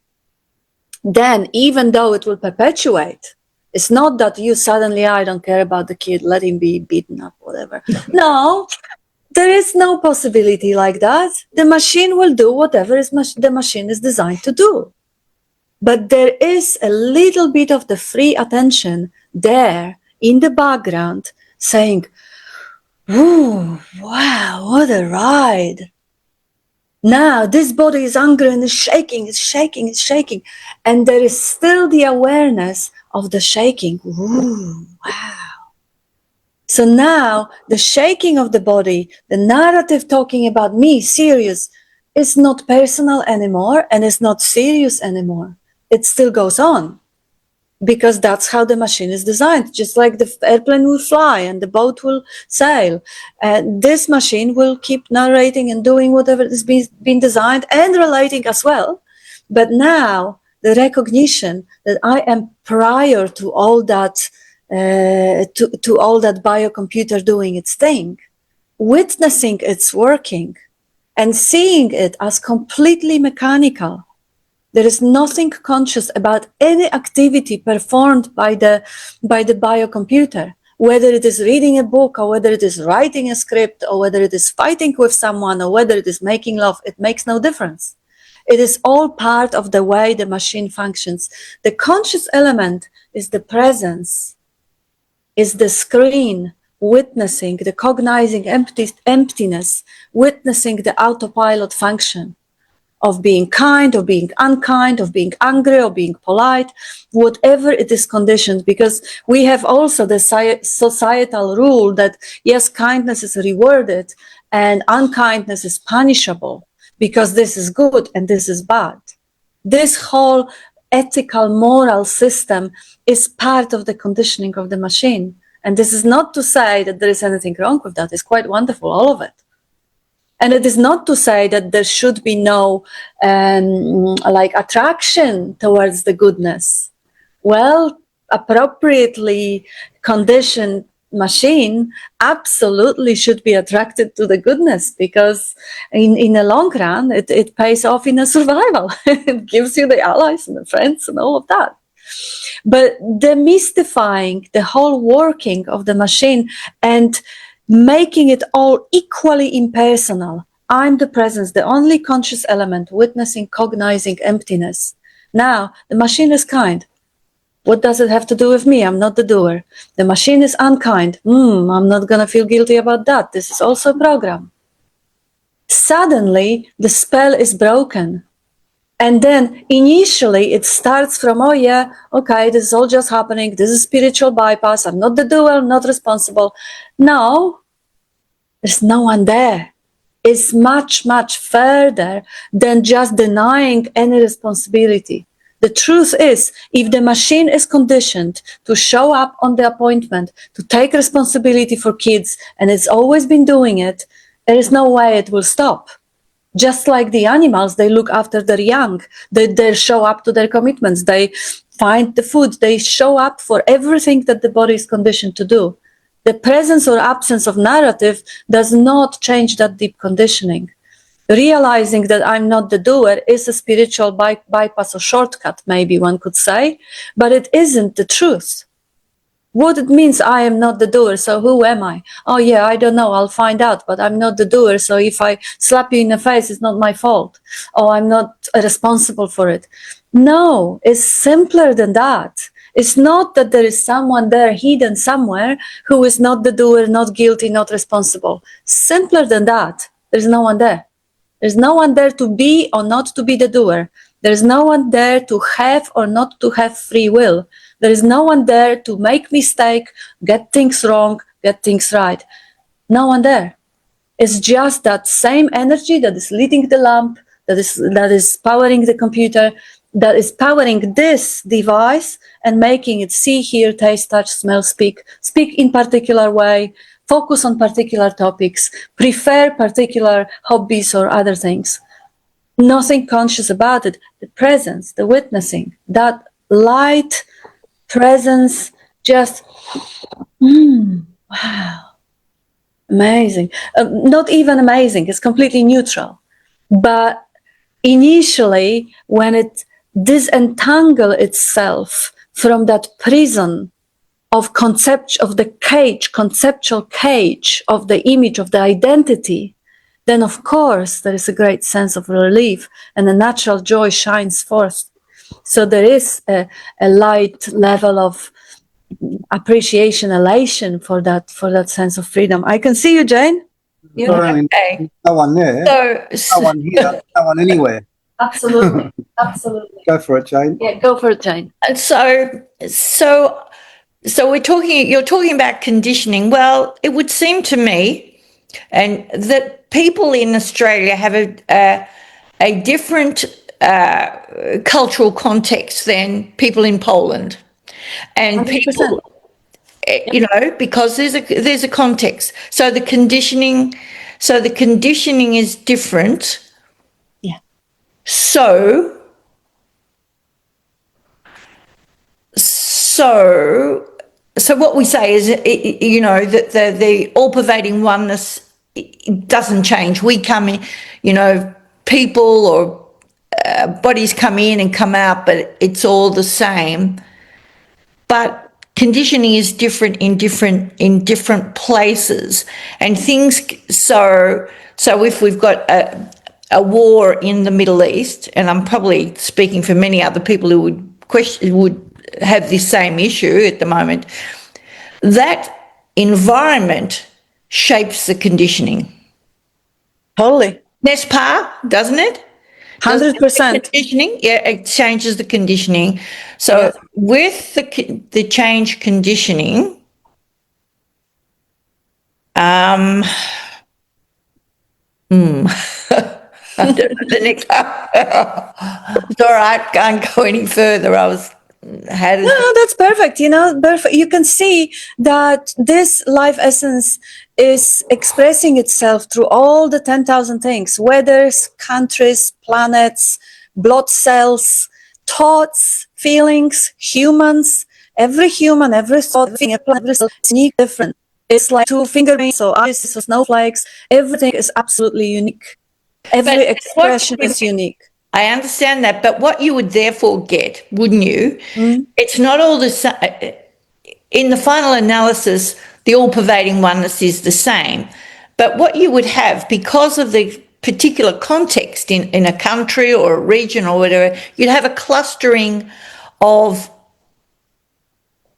Then, even though it will perpetuate, it's not that you suddenly, I don't care about the kid, let him be beaten up, whatever. No, there is no possibility like that. The machine will do whatever the machine is designed to do. But there is a little bit of the free attention there in the background saying, ooh, wow, what a ride. Now this body is angry and is shaking, it's shaking, it's shaking. And there is still the awareness of the shaking. Ooh, wow. So now the shaking of the body, the narrative talking about me, serious, is not personal anymore and is not serious anymore. It still goes on because that's how the machine is designed. Just like the airplane will fly and the boat will sail. And this machine will keep narrating and doing whatever is being designed and relating as well. But now the recognition that I am prior to all that, to all that biocomputer doing its thing, witnessing its working and seeing it as completely mechanical. There is nothing conscious about any activity performed by the biocomputer, whether it is reading a book or whether it is writing a script or whether it is fighting with someone or whether it is making love. It makes no difference. It is all part of the way the machine functions. The conscious element is the presence, is the screen, witnessing, the cognizing emptiness, witnessing the autopilot function. of being kind, of being unkind, of being angry, or being polite, whatever it is conditioned, because we have also the societal rule that yes, kindness is rewarded and unkindness is punishable, because this is good and this is bad. This whole ethical, moral system is part of the conditioning of the machine. And this is not to say that there is anything wrong with that. It's quite wonderful, all of it. And it is not to say that there should be no attraction towards the goodness. Well, appropriately conditioned machine absolutely should be attracted to the goodness, because in the long run it pays off in a survival. It gives you the allies and the friends and all of that. But demystifying the whole working of the machine and making it all equally impersonal. I'm the presence, the only conscious element, witnessing, cognizing emptiness. Now the machine is kind. What does it have to do with me? I'm not the doer. The machine is unkind. I'm not going to feel guilty about that. This is also a program. Suddenly, the spell is broken. And then initially it starts from, oh yeah, okay, this is all just happening. This is spiritual bypass. I'm not the doer, I'm not responsible. Now, there's no one there. It's much, much further than just denying any responsibility. The truth is, if the machine is conditioned to show up on the appointment, to take responsibility for kids, and it's always been doing it, there is no way it will stop. Just like the animals, they look after their young, they show up to their commitments, they find the food, they show up for everything that the body is conditioned to do. The presence or absence of narrative does not change that deep conditioning. Realizing that I'm not the doer is a spiritual bypass or shortcut, maybe one could say, but it isn't the truth. What it means, I am not the doer, so who am I? Oh yeah, I don't know, I'll find out, but I'm not the doer, so if I slap you in the face, it's not my fault. Oh, I'm not responsible for it. No, it's simpler than that. It's not that there is someone there hidden somewhere who is not the doer, not guilty, not responsible. Simpler than that. There's no one there. There's no one there to be or not to be the doer. There's no one there to have or not to have free will. There is no one there to make mistake, get things wrong, get things right. No one there. It's just that same energy that is leading the lamp, that is powering the computer, that is powering this device and making it see, hear, taste, touch, smell, speak in particular way, focus on particular topics, prefer particular hobbies or other things. Nothing conscious about it. The presence, the witnessing, that light presence, just, wow, amazing. Not even amazing, it's completely neutral. But initially, when it disentangles itself from that prison of the conceptual cage of the image of the identity, then of course there is a great sense of relief and a natural joy shines forth. So there is a light level of appreciation, elation for that sense of freedom. I can see you, Jane. Okay. No one there. No one here. No one anywhere. Absolutely, absolutely. Go for it, Jane. Yeah, go for it, Jane. So you're talking about conditioning. Well, it would seem to me, and that people in Australia have a different cultural context than people in Poland, and 100%. people, because there's a context. So the conditioning is different. Yeah. So what we say is, that the all-pervading oneness doesn't change. We come in, people or bodies come in and come out, but it's all the same. But conditioning is different in different places, and things. So if we've got a war in the Middle East, and I'm probably speaking for many other people who would have this same issue at the moment, that environment shapes the conditioning. Totally. N'est-ce pas, doesn't it? 100%. Conditioning, yeah, it changes the conditioning. So Yes. with the change conditioning, the next, it's all right, can't go any further. No, that's perfect. Perfect. You can see that this life essence is expressing itself through all the 10,000 things: weathers, countries, planets, blood cells, thoughts, feelings, humans. Every human, every thought, every cell is unique, different. It's like two fingerprints or eyes or snowflakes. Everything is absolutely unique. Every expression is unique. I understand that, but what you would therefore get, wouldn't you? It's not all the same. In the final analysis, the all-pervading oneness is the same. But what you would have, because of the particular context in a country or a region or whatever, you'd have a clustering of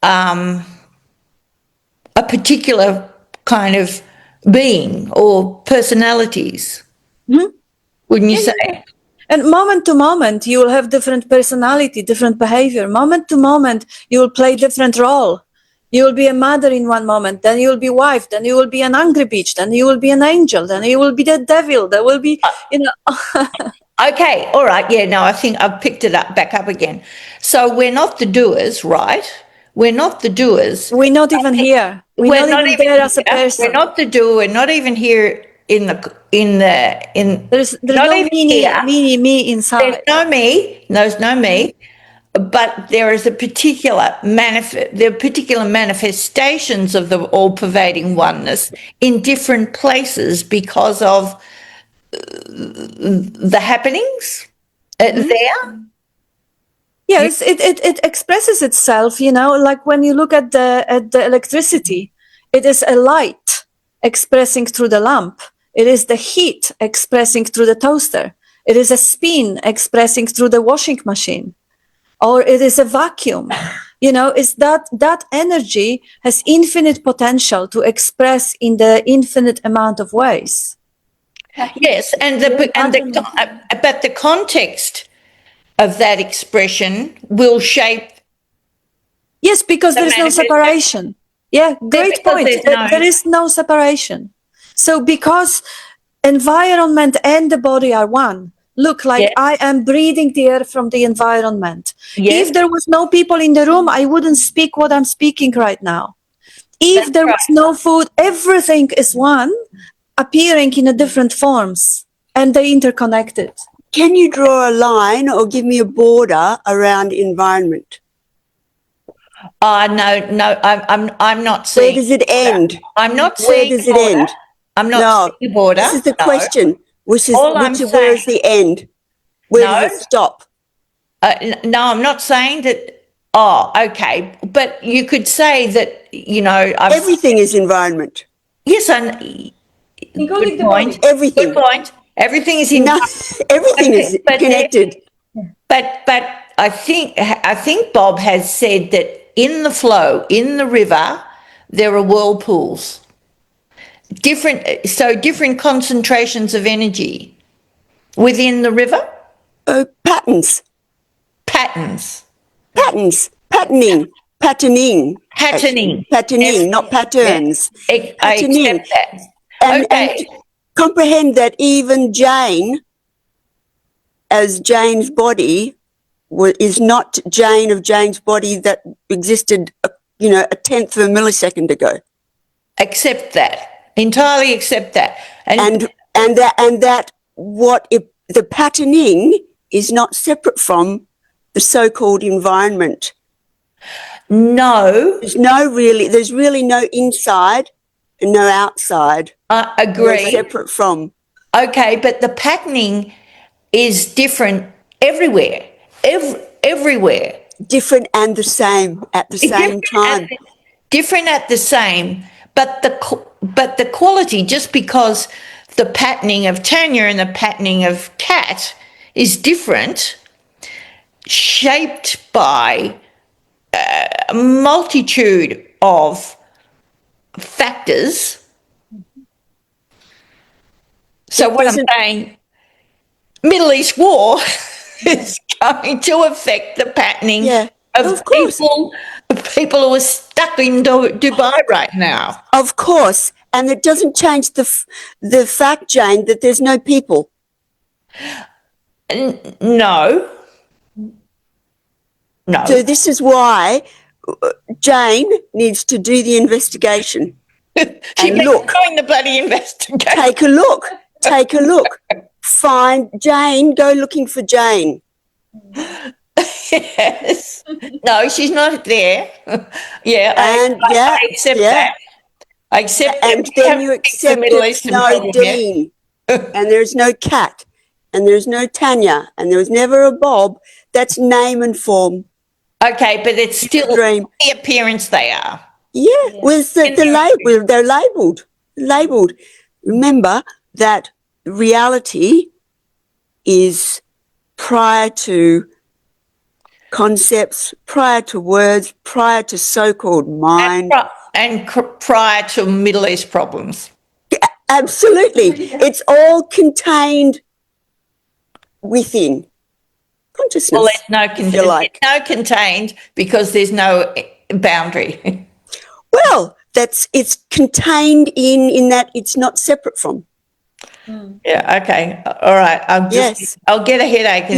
a particular kind of being or personalities. Wouldn't you say? And moment to moment, you will have different personality, different behavior. Moment to moment, you will play different role. You will be a mother in one moment, then you will be wife, then you will be an angry bitch, then you will be an angel, then you will be the devil. There will be, Okay, all right. Yeah, no, I think I've picked it up back up again. So we're not the doers, right? We're not the doers. We're not even here. We're not even there as a person. We're not the doer. We're not even here in There's not no even me inside. There's no me, but there is a particular manifestations of the all-pervading oneness in different places because of the happenings there. Yes, it expresses itself, like when you look at the electricity, it is a light expressing through the lamp. It is the heat expressing through the toaster. It is a spin expressing through the washing machine, or it is a vacuum. Is that energy has infinite potential to express in the infinite amount of ways. Yes, but the context of that expression will shape. Yes, because there is no separation. Yeah, great point. There is no separation. So because environment and the body are one, look, like I am breathing the air from the environment. Yes. If there was no people in the room, I wouldn't speak what I'm speaking right now. If there was no food, everything is one, appearing in a different forms, and they interconnected. Can you draw a line or give me a border around environment? No, I'm not seeing. Where does it end? I'm not Where seeing. does it end? I'm not seeing border. This is the question. Where is the end? Where does it stop? No, I'm not saying that. Oh, okay, but you could say that. Everything is environment. Yes, good point. Everything. Good point. Everything is in. Everything is connected. But I think Bob has said that in the flow, in the river, there are whirlpools. Different concentrations of energy within the river. Oh, patterns. Patterns. Patterning, not patterns. I accept that. And comprehend that even Jane, as Jane's body, is not Jane of Jane's body that existed, a tenth of a millisecond ago. Accept that. Entirely accept that. And that what if the patterning is not separate from the so-called environment. No. There's really no inside and no outside. I agree. No separate from. Okay, but the patterning is different everywhere. Everywhere. Different and the same at the same time. Different at the same, but the quality, just because the patterning of Tanya and the patterning of Kat is different, shaped by a multitude of factors. So what I'm saying, Middle East war is going to affect the patterning of course. people who are stuck in Dubai right now. Of course. And it doesn't change the fact, Jane, that there's no people. No. So this is why Jane needs to do the investigation. She's doing the bloody investigation. Take a look. Take a look. Find Jane. Go looking for Jane. Yes. No, she's not there. I accept that. I accept and that. then you accept there's no Dean, and there's no Kat, and there's no Tanya, and there was never a Bob. That's name and form. Okay, but it's still the appearance they are. Yeah, with the label, they're labelled. Remember that reality is prior to concepts, prior to words, prior to so-called mind. And prior to Middle East problems. Yeah, absolutely. It's all contained within consciousness. Well, there's no contained because there's no boundary. Well, it's contained in that it's not separate from. Yeah, okay. All right. I'll get a headache.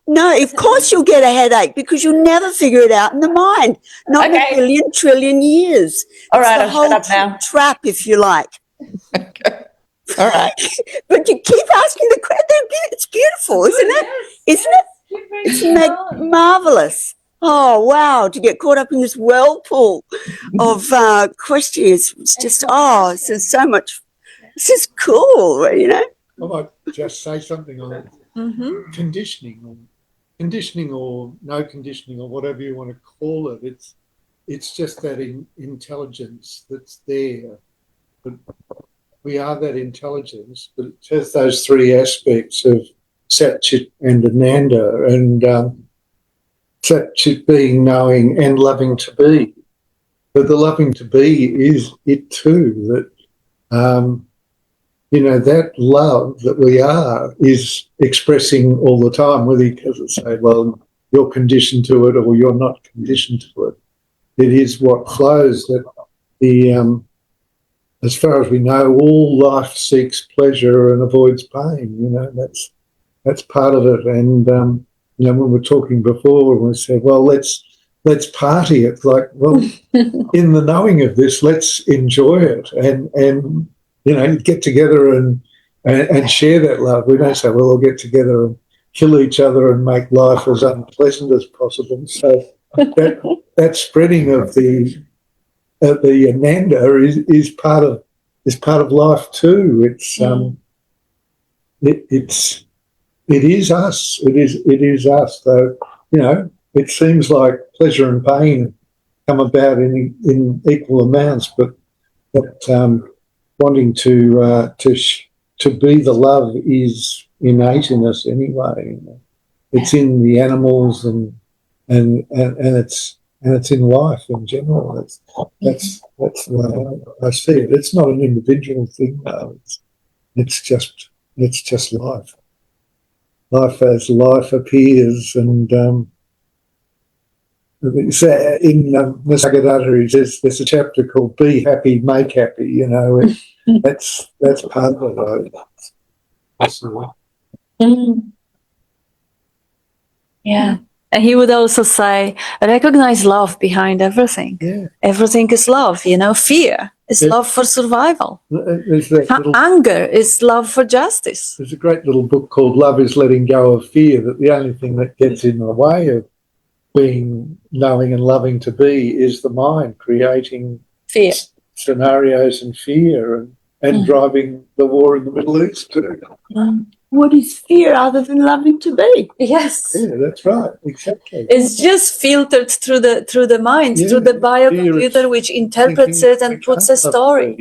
No, of course you'll get a headache because you'll never figure it out in the mind. Not in a billion, trillion years. All right, I'll shut up now. Trap, if you like. Okay. All right. But you keep asking the question. It's beautiful, isn't it? Isn't it? It's marvelous. Oh, wow, to get caught up in this whirlpool of questions. It's just, it's so much. This is cool, you know. I might just say something on it. Mm-hmm. Conditioning or no conditioning or whatever you want to call it. It's just that intelligence that's there. But we are that intelligence, but it has those three aspects of Sat, Chit and Ananda, and Sat, Chit being knowing and loving to be. But the loving to be is it too, that that love that we are is expressing all the time, whether you can say, well, you're conditioned to it or you're not conditioned to it. It is what flows. That as far as we know, all life seeks pleasure and avoids pain. That's part of it. And when we're talking before, we said, well, let's party. It's like, well, in the knowing of this, let's enjoy it and get together and share that love. We don't say, well, we'll get together and kill each other and make life as unpleasant as possible. So that spreading of the Ananda is part of life too. It is us. It is us. Though it seems like pleasure and pain come about in equal amounts, but wanting to be the love is innate in us anyway. It's in the animals and it's in life in general. That's I see it. It's not an individual thing though. It's just life. Life as life appears, and in Nisargadatta, there's a chapter called "Be Happy, Make Happy." That's part of it. Yeah. And he would also say, recognize love behind everything. Yeah. Everything is love, Fear is love for survival. Anger is love for justice. There's a great little book called Love is Letting Go of Fear, that the only thing that gets in the way of being knowing and loving to be is the mind creating fear scenarios and fear and driving the war in the Middle East. What is fear other than loving to be? Yes. Yeah, that's right. Exactly. It's just filtered through the mind, through the biocomputer, which interprets it and puts a story.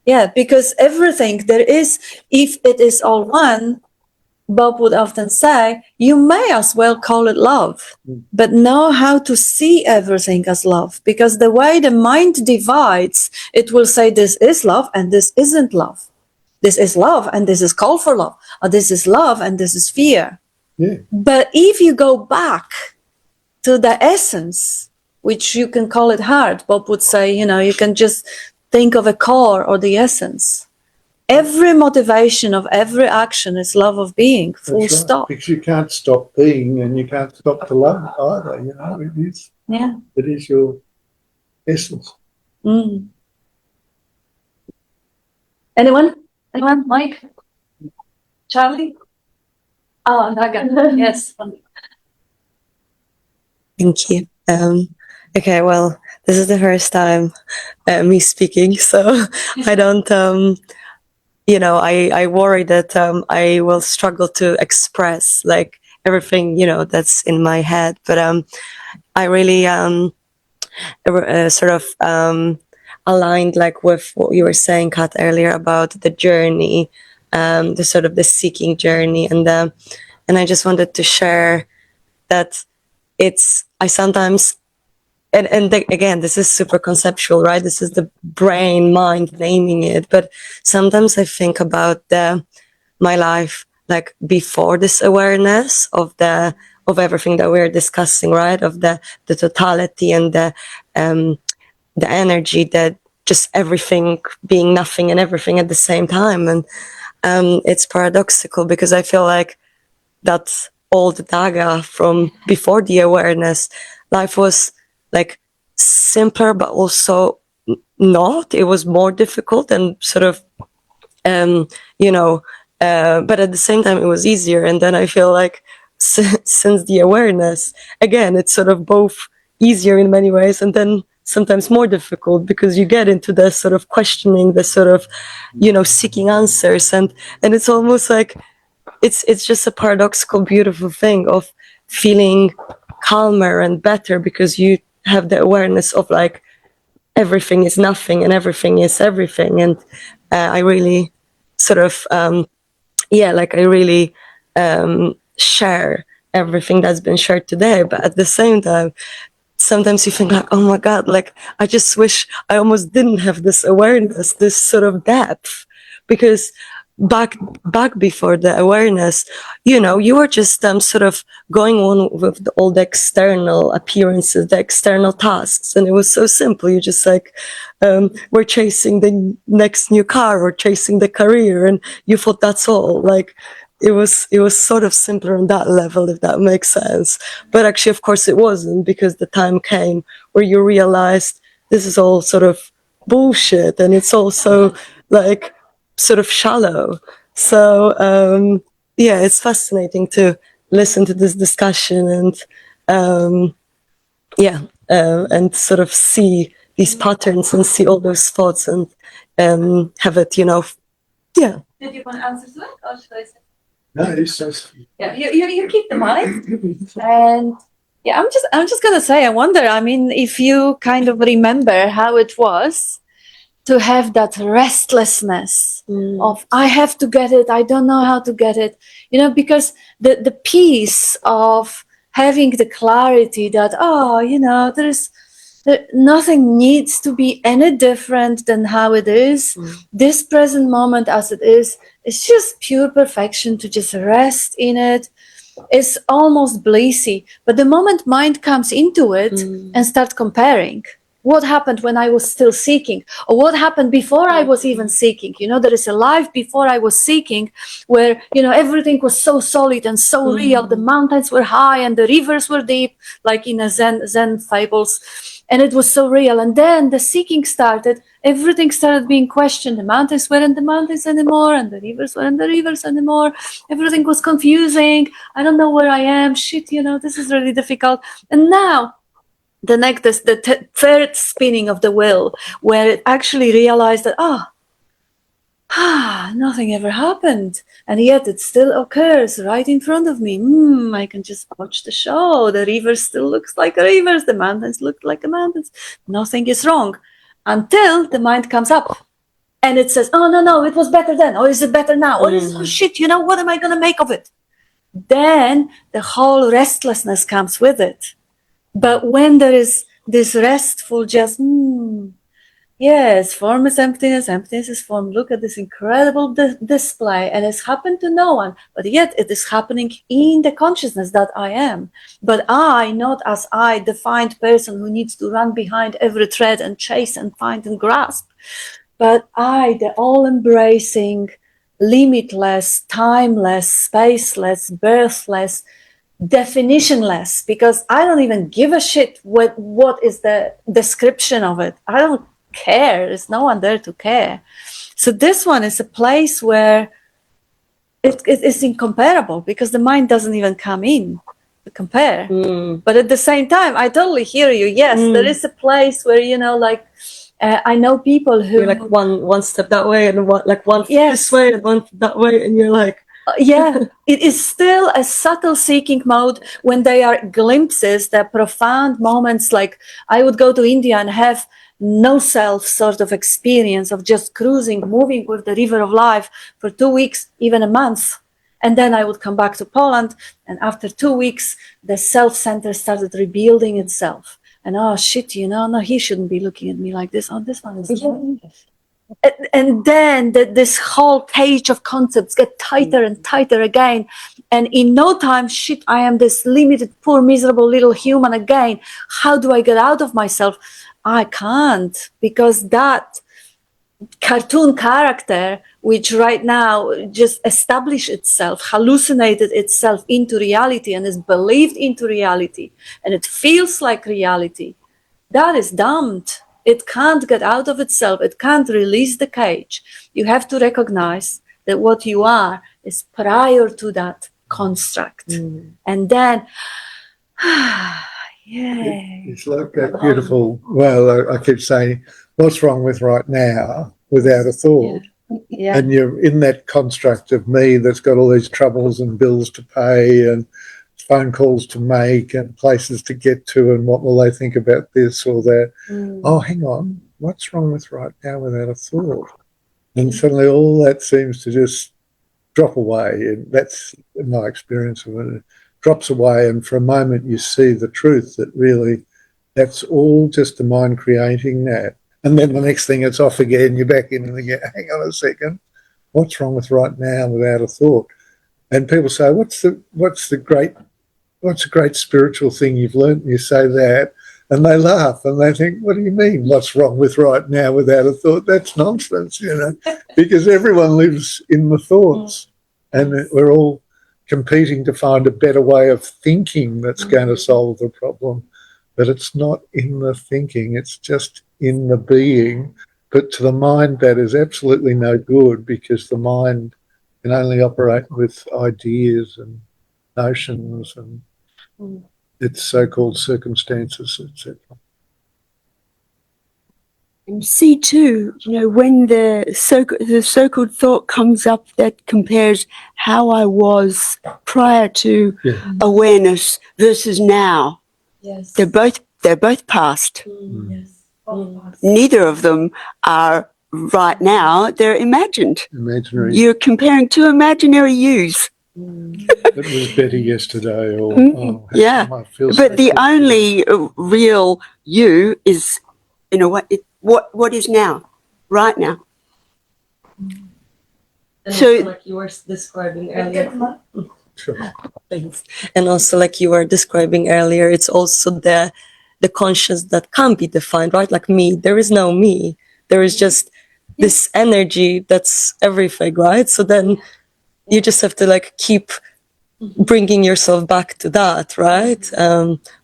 Yeah, because everything there is, if it is all one, Bob would often say, you may as well call it love, but know how to see everything as love, because the way the mind divides, it will say this is love and this isn't love. this is love and this is call for love, or this is love and this is fear. Yeah. But if you go back to the essence, which you can call it heart, Bob would say, you can just think of a core or the essence. Every motivation of every action is love of being, full That's right. stop. Because you can't stop being and you can't stop to love either, it is your essence. Mm. Anyone? Mike? Charlie? Oh, Naga. Yes. Thank you. Okay, well, this is the first time me speaking, so I don't, I worry that I will struggle to express like everything, that's in my head. But I really sort of aligned like with what you were saying, Kat, earlier about the journey, the sort of the seeking journey, and I just wanted to share that I sometimes, again, this is super conceptual, right? This is the brain, mind naming it. But sometimes I think about my life, like before this awareness of everything that we're discussing, right? Of the totality and the energy, that just everything being nothing and everything at the same time. And it's paradoxical because I feel like that's old daga from before the awareness. Life was like simpler, but also not. It was more difficult and sort of, but at the same time, it was easier. And then I feel like since the awareness, again, it's sort of both easier in many ways and then sometimes more difficult because you get into the sort of questioning, the sort of, seeking answers. And it's almost like, it's just a paradoxical, beautiful thing of feeling calmer and better because you have the awareness of like everything is nothing and everything is everything. And I really sort of I really share everything that's been shared today. But at the same time, sometimes you think like, oh my God, like I just wish I almost didn't have this awareness, this sort of depth, because back before the awareness, you were just sort of going on with all the external appearances, the external tasks, and it was so simple. You just like were chasing the next new car or chasing the career, and you thought that's all. Like it was sort of simpler on that level, if that makes sense. But actually, of course, it wasn't, because the time came where you realized this is all sort of bullshit, and it's also like sort of shallow. So it's fascinating to listen to this discussion and and sort of see these patterns and see all those thoughts and have it, Did you want to answer to it, or should I say? No, it's so sweet. Yeah, you keep the mic. And yeah, I'm just gonna say, I wonder, if you kind of remember how it was to have that restlessness of I have to get it, I don't know how to get it, because the peace of having the clarity that nothing needs to be any different than how it is. This present moment as it is, it's just pure perfection, to just rest in it. It's almost blissy. But the moment mind comes into it and start comparing, what happened when I was still seeking, or what happened before I was even seeking? There is a life before I was seeking where, everything was so solid and so real. The mountains were high and the rivers were deep, like in a Zen fables. And it was so real. And then the seeking started. Everything started being questioned. The mountains weren't the mountains anymore, and the rivers weren't the rivers anymore. Everything was confusing. I don't know where I am. Shit, this is really difficult. And now, the third spinning of the wheel, where it actually realized that nothing ever happened, and yet it still occurs right in front of me. I can just watch the show. The river still looks like rivers. The mountains look like the mountains. Nothing is wrong, until the mind comes up and it says, oh no, it was better then, or is it better now, or is shit, what am I gonna make of it? Then the whole restlessness comes with it. But when there is this restful, just Yes, form is emptiness, emptiness is form. Look at this incredible display, and it's happened to no one, but yet it is happening in the consciousness that I am. But I, not as I, defined person who needs to run behind every thread and chase and find and grasp, but I, the all-embracing, limitless, timeless, spaceless, birthless, definitionless, because I don't even give a shit what is the description of it. I don't care. There's no one there to care. So this one is a place where it is incomparable, because the mind doesn't even come in to compare. But at the same time, I totally hear you. Yes, there is a place where, you know, like I know people who You're like one step that way and one Yes. this way and one that way, and you're like, yeah, it is still a subtle seeking mode when they are glimpses, the profound moments. Like I would go to India and have no self sort of experience of just cruising, moving with the river of life for 2 weeks, even a month. And then I would come back to Poland, and after 2 weeks, the self center started rebuilding itself. And oh shit, you know, no, he shouldn't be looking at me like this. Oh, this one is. And then this whole cage of concepts get tighter and tighter again, and in no time, shit, I am this limited, poor, miserable little human again. How do I get out of myself? I can't, because that cartoon character, which right now just established itself, hallucinated itself into reality and is believed into reality, and it feels like reality, that is damned. It can't get out of itself. It can't release the cage. You have to recognize that what you are is prior to that construct. And then, yay. It's like that beautiful, well, I keep saying, what's wrong with right now without a thought? Yeah. And you're in that construct of me that's got all these troubles and bills to pay and phone calls to make and places to get to, and what will they think about this or that. Oh, hang on, what's wrong with right now without a thought? And suddenly all that seems to just drop away, and that's my experience of it. It drops away, and for a moment you see the truth that really that's all just the mind creating that. And then the next thing it's off again, you're back in and again, hang on a second, what's wrong with right now without a thought? And people say, what's the great spiritual thing you've learned? And you say that, and they laugh and they think, what do you mean, what's wrong with right now without a thought? That's nonsense, you know, because everyone lives in the thoughts, and we're all competing to find a better way of thinking that's going to solve the problem. But it's not in the thinking, it's just in the being. But to the mind, that is absolutely no good, because the mind can only operate with ideas and notions and its so-called circumstances, etc. And see too, you know, when the so-called thought comes up that compares how I was prior to awareness versus now. Yes. They're both past. Yes. Neither of them are right now. They're imagined. Imaginary. You're comparing two imaginary yous. It was better yesterday, or Yeah. I feel But so the good only real you is, you know, what is now, right now. and So- also like you were describing earlier. Sure. Thanks. And also, like you were describing earlier, it's also the conscious that can't be defined, right? Like me, there is no me. There is just this energy that's everything, right? So then you just have to like keep bringing yourself back to that, right?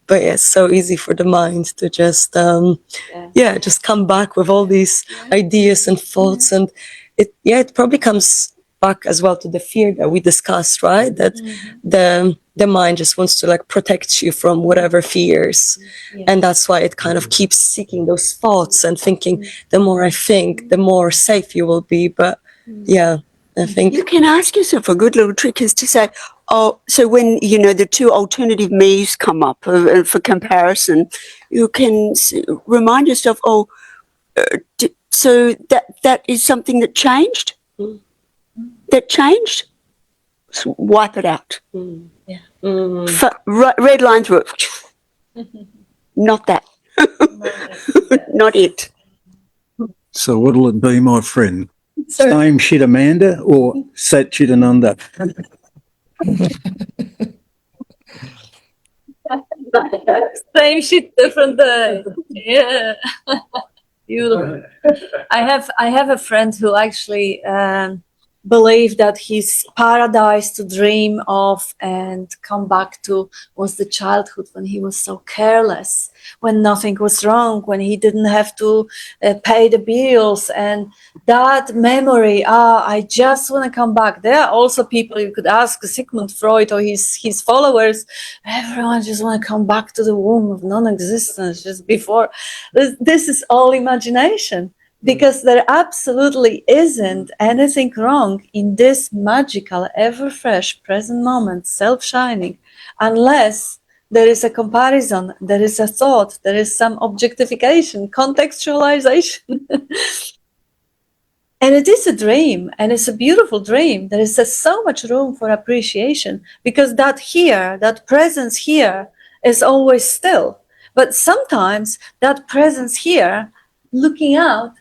But yeah, it's so easy for the mind to just, just come back with all these ideas and thoughts, and it probably comes back as well to the fear that we discussed, right? That the mind just wants to like protect you from whatever fears, and that's why it kind of keeps seeking those thoughts and thinking the more I think, the more safe you will be. But yeah, I think You can ask yourself, a good little trick is to say, oh, so when, you know, the two alternative me's come up for comparison, you can remind yourself, so that is something that changed? That changed? So wipe it out. Red line through it. Not that. Not it. So what'll it be, my friend? So Same shit Amanda or Sat Chitananda? same shit, different day. Yeah. Beautiful. I have a friend who actually believed that his paradise to dream of and come back to was the childhood when he was so careless, when nothing was wrong, when he didn't have to pay the bills, and that memory. I just want to come back. There are also people you could ask, Sigmund Freud or his followers. Everyone just want to come back to the womb of non-existence, just before. This is all imagination, because there absolutely isn't anything wrong in this magical, ever fresh present moment, self-shining, unless there is a comparison, there is a thought, there is some objectification, contextualization. And it is a dream, and it's a beautiful dream. There is so much room for appreciation, because that here, that presence here, is always still. But sometimes that presence here, looking out,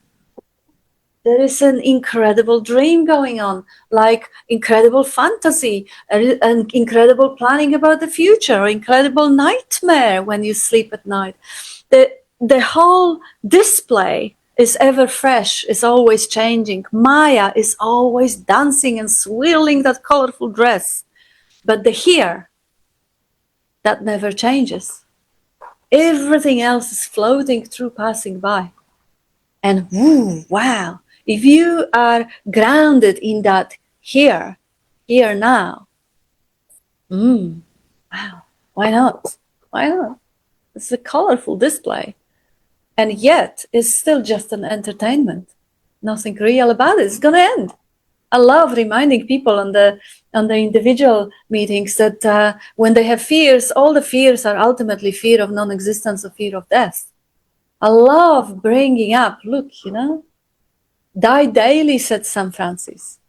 there is an incredible dream going on, like incredible fantasy, an incredible planning about the future, or incredible nightmare when you sleep at night. The whole display is ever fresh, is always changing. Maya is always dancing and swirling that colorful dress. But the here, that never changes. Everything else is floating through, passing by. And woo, wow, if you are grounded in that here now, wow, why not? Why not? It's a colorful display. And yet, it's still just an entertainment. Nothing real about it. It's going to end. I love reminding people on the individual meetings that when they have fears, all the fears are ultimately fear of non-existence or fear of death. I love bringing up, look, die daily, said St. Francis.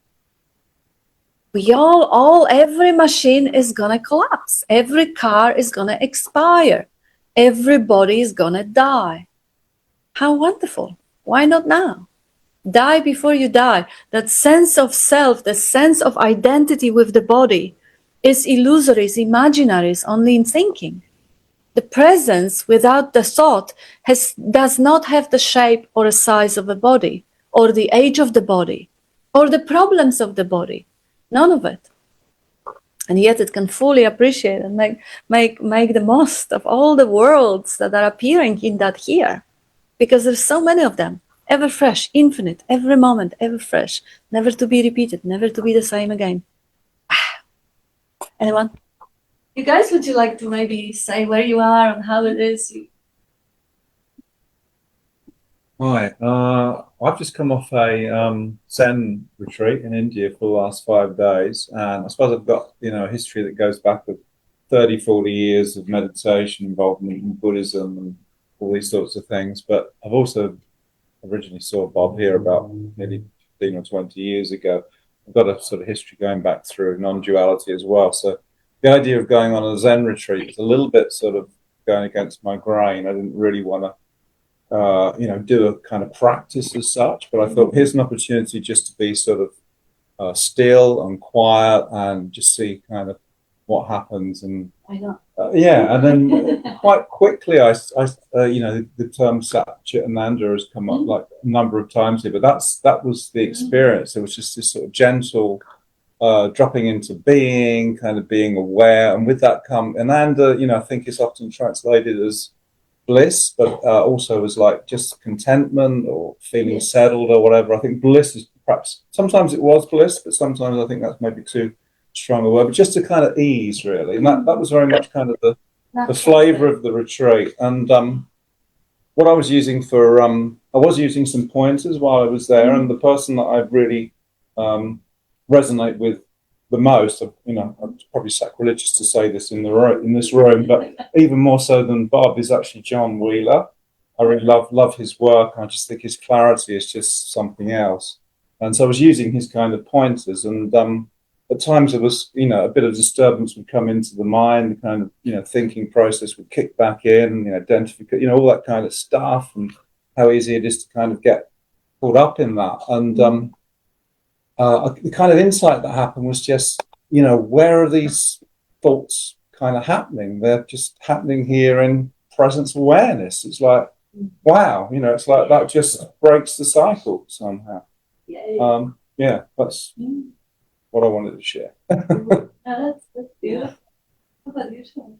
We every machine is gonna collapse. Every car is gonna expire. Everybody is gonna die. How wonderful. Why not now? Die before you die. That sense of self, the sense of identity with the body is illusory, is imaginary, is only in thinking. The presence without the thought does not have the shape or a size of a body, or the age of the body, or the problems of the body. None of it. And yet it can fully appreciate and make the most of all the worlds that are appearing in that here. Because there's so many of them, ever fresh, infinite, every moment, ever fresh, never to be repeated, never to be the same again. Anyone? You guys, would you like to maybe say where you are and how it is? Hi, I've just come off a Zen retreat in India for the last 5 days, and I suppose I've got a history that goes back with 30, 40 years of meditation involvement in Buddhism and all these sorts of things. But I've also originally saw Bob here about nearly 15 or 20 years ago. I've got a sort of history going back through non-duality as well. So the idea of going on a Zen retreat was a little bit sort of going against my grain. I didn't really want to do a kind of practice as such, but I thought here's an opportunity just to be sort of still and quiet and just see kind of what happens. And I know. and then quite quickly, the term Sat Chitananda has come up like a number of times here, but that was the experience. It was just this sort of gentle dropping into being, kind of being aware, and with that come Ananda. I think it's often translated as bliss, but also as like just contentment or feeling settled or whatever. I think bliss is perhaps, sometimes it was bliss, but sometimes I think that's maybe too strong a word, but just to kind of ease really. And that was very much kind of the flavor of the retreat. And what I was using for, I was using some pointers while I was there, and the person that I really resonate with the most, it's probably sacrilegious to say this in this room, but even more so than Bob, is actually John Wheeler. I really love his work. I just think his clarity is just something else. And so I was using his kind of pointers, and at times it was, a bit of disturbance would come into the mind, the kind of, thinking process would kick back in, identify, all that kind of stuff, and how easy it is to kind of get caught up in that. And the kind of insight that happened was just, where are these thoughts kind of happening? They're just happening here in presence awareness. It's like, wow, it's like that just breaks the cycle somehow. That's what I wanted to share. That's beautiful. How about you, Sean?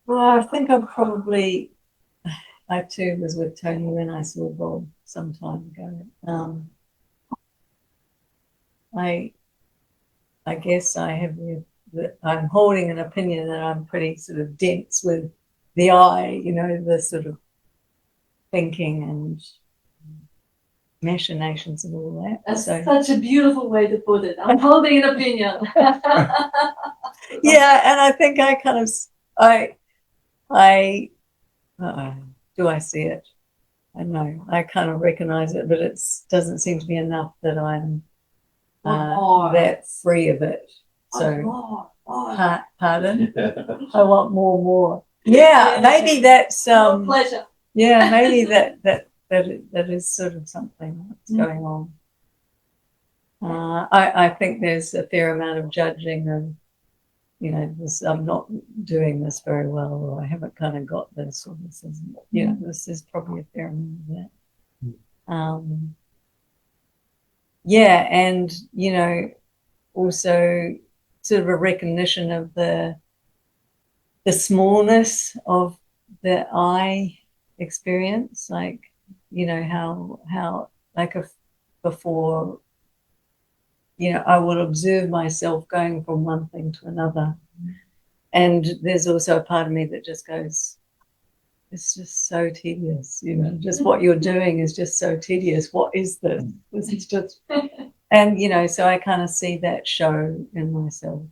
Well, I think I too was with Tony when I saw Bob some time ago. I guess I have I'm holding an opinion that I'm pretty sort of dense with the I, the sort of thinking and machinations and all that. That's such a beautiful way to put it. I'm holding an opinion. Yeah, and I think I kind of do I see it? I know I kind of recognize it, but it doesn't seem to be enough that I'm that free of it. So, pardon? I want more. Yeah, maybe that's More pleasure. yeah, maybe that is sort of something that's going on. I think there's a fair amount of judging of, this, I'm not doing this very well, or I haven't kind of got this, or this isn't, this is probably a fair amount of that. Yeah, and, also sort of a recognition of the smallness of the I experience, like, how like before, I will observe myself going from one thing to another. And there's also a part of me that just goes, it's just so tedious, just what you're doing is just so tedious. What is this? This is just, and, so I kind of see that show in myself.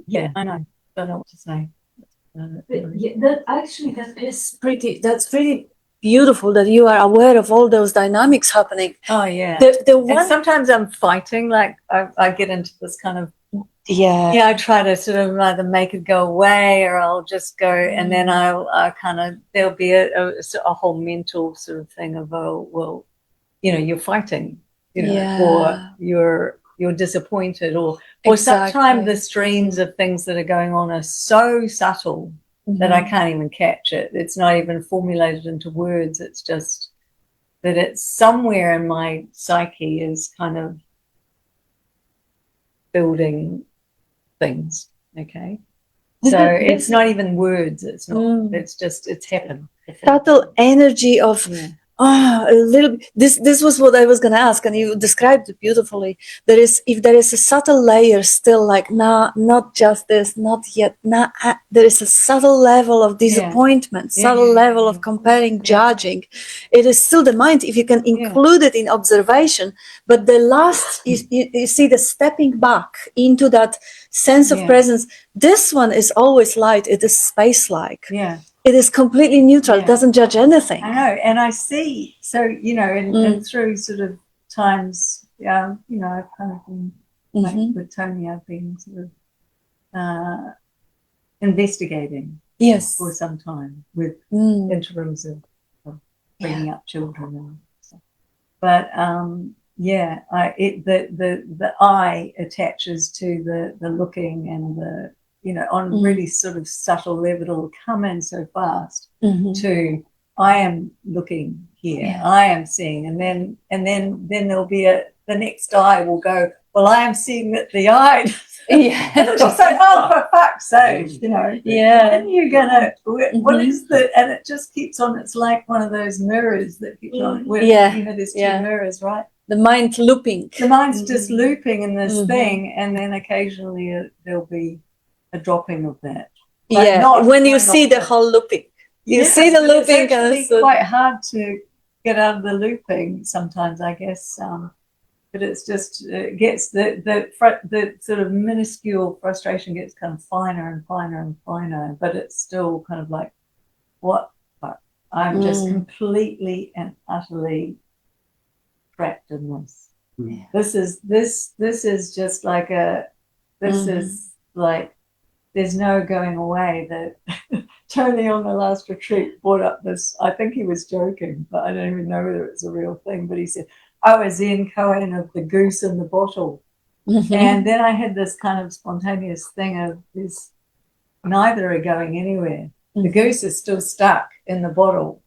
Yeah, I know, don't know what to say. That's pretty beautiful that you are aware of all those dynamics happening. Oh yeah. The one, and sometimes I'm fighting, like I get into this kind of, I try to sort of either make it go away, or I'll just go, and then I'll kind of, there'll be a whole mental sort of thing of, oh, well, you're fighting, or you're disappointed, or sometimes the streams of things that are going on are so subtle that I can't even catch it. It's not even formulated into words. It's just that it's somewhere in my psyche is kind of building things. Okay. So it's not even words. It's not, it's just, it's happened. subtle energy of, a little bit. This was what I was going to ask, and you described it beautifully. If there is a subtle layer still, like, nah, not just this, not yet, nah, there is a subtle level of disappointment, subtle level of comparing, judging. It is still the mind, if you can include it in observation. But the last, you see the stepping back into that sense of presence. This one is always light. It is space-like. Yeah. It is completely neutral. It doesn't judge anything. I know, and I see. So and through sort of times, I've kind of been like with Tony. I've been sort of investigating, for some time with interims of bringing up children and stuff. But the I attaches to the looking and the. On really sort of subtle level, it'll come in so fast to I am looking here, I am seeing, and then there'll be the next eye will go, well, I am seeing that the eye. And it's just like, oh, for fuck's sake, when are you gonna? What is the? And it just keeps on. It's like one of those mirrors that keeps on. There's two mirrors, right? The mind looping. The mind's just looping in this thing, and then occasionally there'll be a dropping of that. When you see the whole looping. You see the looping. It's quite hard to get out of the looping sometimes, I guess. But it's just, it gets the sort of minuscule frustration gets kind of finer and finer and finer, but it's still kind of like, what? I'm just completely and utterly trapped in this. This is just like is like, there's no going away. That Tony on the last retreat brought up this, I think he was joking, but I don't even know whether it's a real thing, but he said, I was in Cohen of the goose in the bottle. And then I had this kind of spontaneous thing of this, neither are going anywhere. The goose is still stuck in the bottle.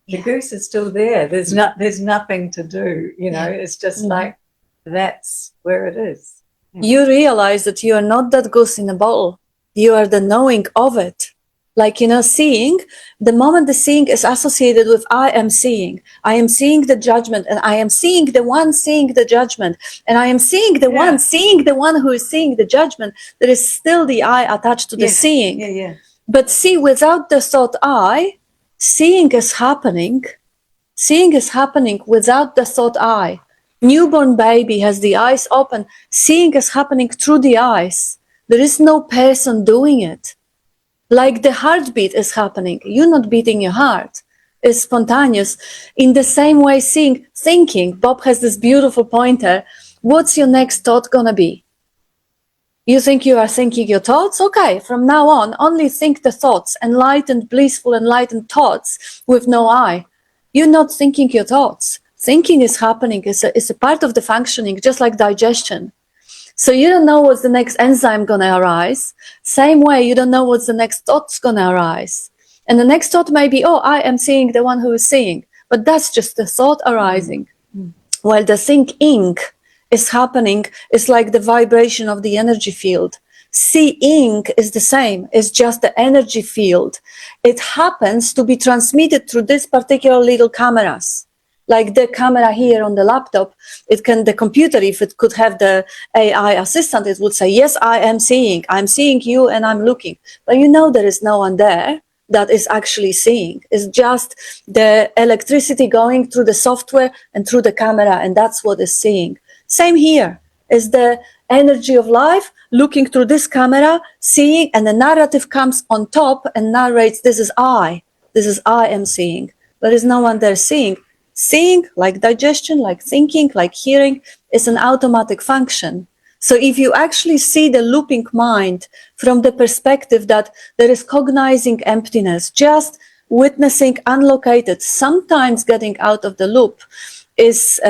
The goose is still there. There's nothing to do, you know, it's just like, that's where it is. You realize that you are not that goose in a bottle. You are the knowing of it. Like, you know, seeing, the moment the seeing is associated with I am seeing the judgment, and I am seeing the one seeing the judgment, and I am seeing the one seeing the one who is seeing the judgment, there is still the I attached to the seeing. But see, without the thought I, seeing is happening without the thought I. Newborn baby has the eyes open, seeing is happening through the eyes. There is no person doing it. Like the heartbeat is happening. You're not beating your heart. It's spontaneous. In the same way, thinking. Bob has this beautiful pointer. What's your next thought gonna be? You think you are thinking your thoughts? Okay, from now on, only think the thoughts, enlightened, blissful, enlightened thoughts with no I. You're not thinking your thoughts. Thinking is happening. It's a part of the functioning, just like digestion. So you don't know what's the next enzyme gonna arise. Same way, you don't know what's the next thought's gonna arise. And the next thought may be, oh, I am seeing the one who is seeing. But that's just the thought arising. While the thinking is happening, it's like the vibration of the energy field. Seeing is the same. It's just the energy field. It happens to be transmitted through this particular little cameras. Like the camera here on the laptop, the computer, if it could have the AI assistant, it would say, yes, I'm seeing you and I'm looking. But you know, there is no one there that is actually seeing. It's just the electricity going through the software and through the camera, and that's what is seeing. Same here is the energy of life looking through this camera, seeing, and the narrative comes on top and narrates, this is I am seeing. There is no one there seeing. Seeing, like digestion, like thinking, like hearing, is an automatic function. So if you actually see the looping mind from the perspective that there is cognizing emptiness, just witnessing unlocated, sometimes getting out of the loop is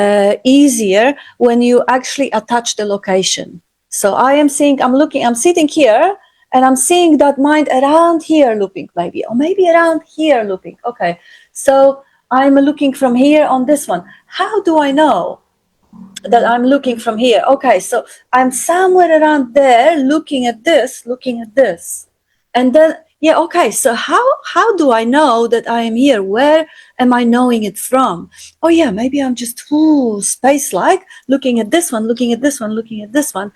easier when you actually attach the location. So I am seeing, I'm looking, I'm sitting here, and I'm seeing that mind around here looping, maybe, or maybe around here looping. Okay, so I'm looking from here on this one. How do I know that I'm looking from here? Okay, so I'm somewhere around there looking at this. And then, yeah, okay, so how do I know that I am here? Where am I knowing it from? Oh yeah, maybe I'm just space-like, looking at this one, looking at this one, looking at this one.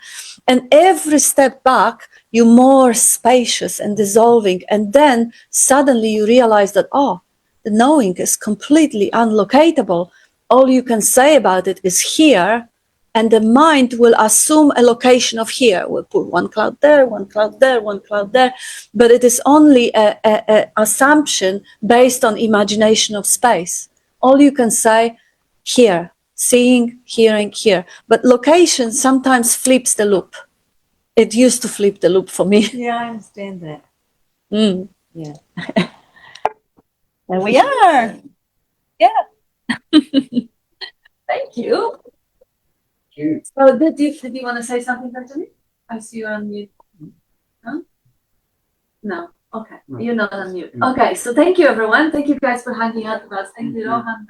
And every step back, you're more spacious and dissolving. And then suddenly you realize that, oh, the knowing is completely unlocatable. All you can say about it is here, and the mind will assume a location of here. We'll put one cloud there, one cloud there, one cloud there, but it is only an assumption based on imagination of space. All you can say, here, seeing, hearing, here. But location sometimes flips the loop. It used to flip the loop for me. Yeah, I understand that. Yeah. There we are. Thank you. So did you want to say something, Benjamin? I see you on mute. Huh? No. Okay. You're not on mute. Okay. So thank you, everyone. Thank you guys for hanging out with us. Thank you, Rohan.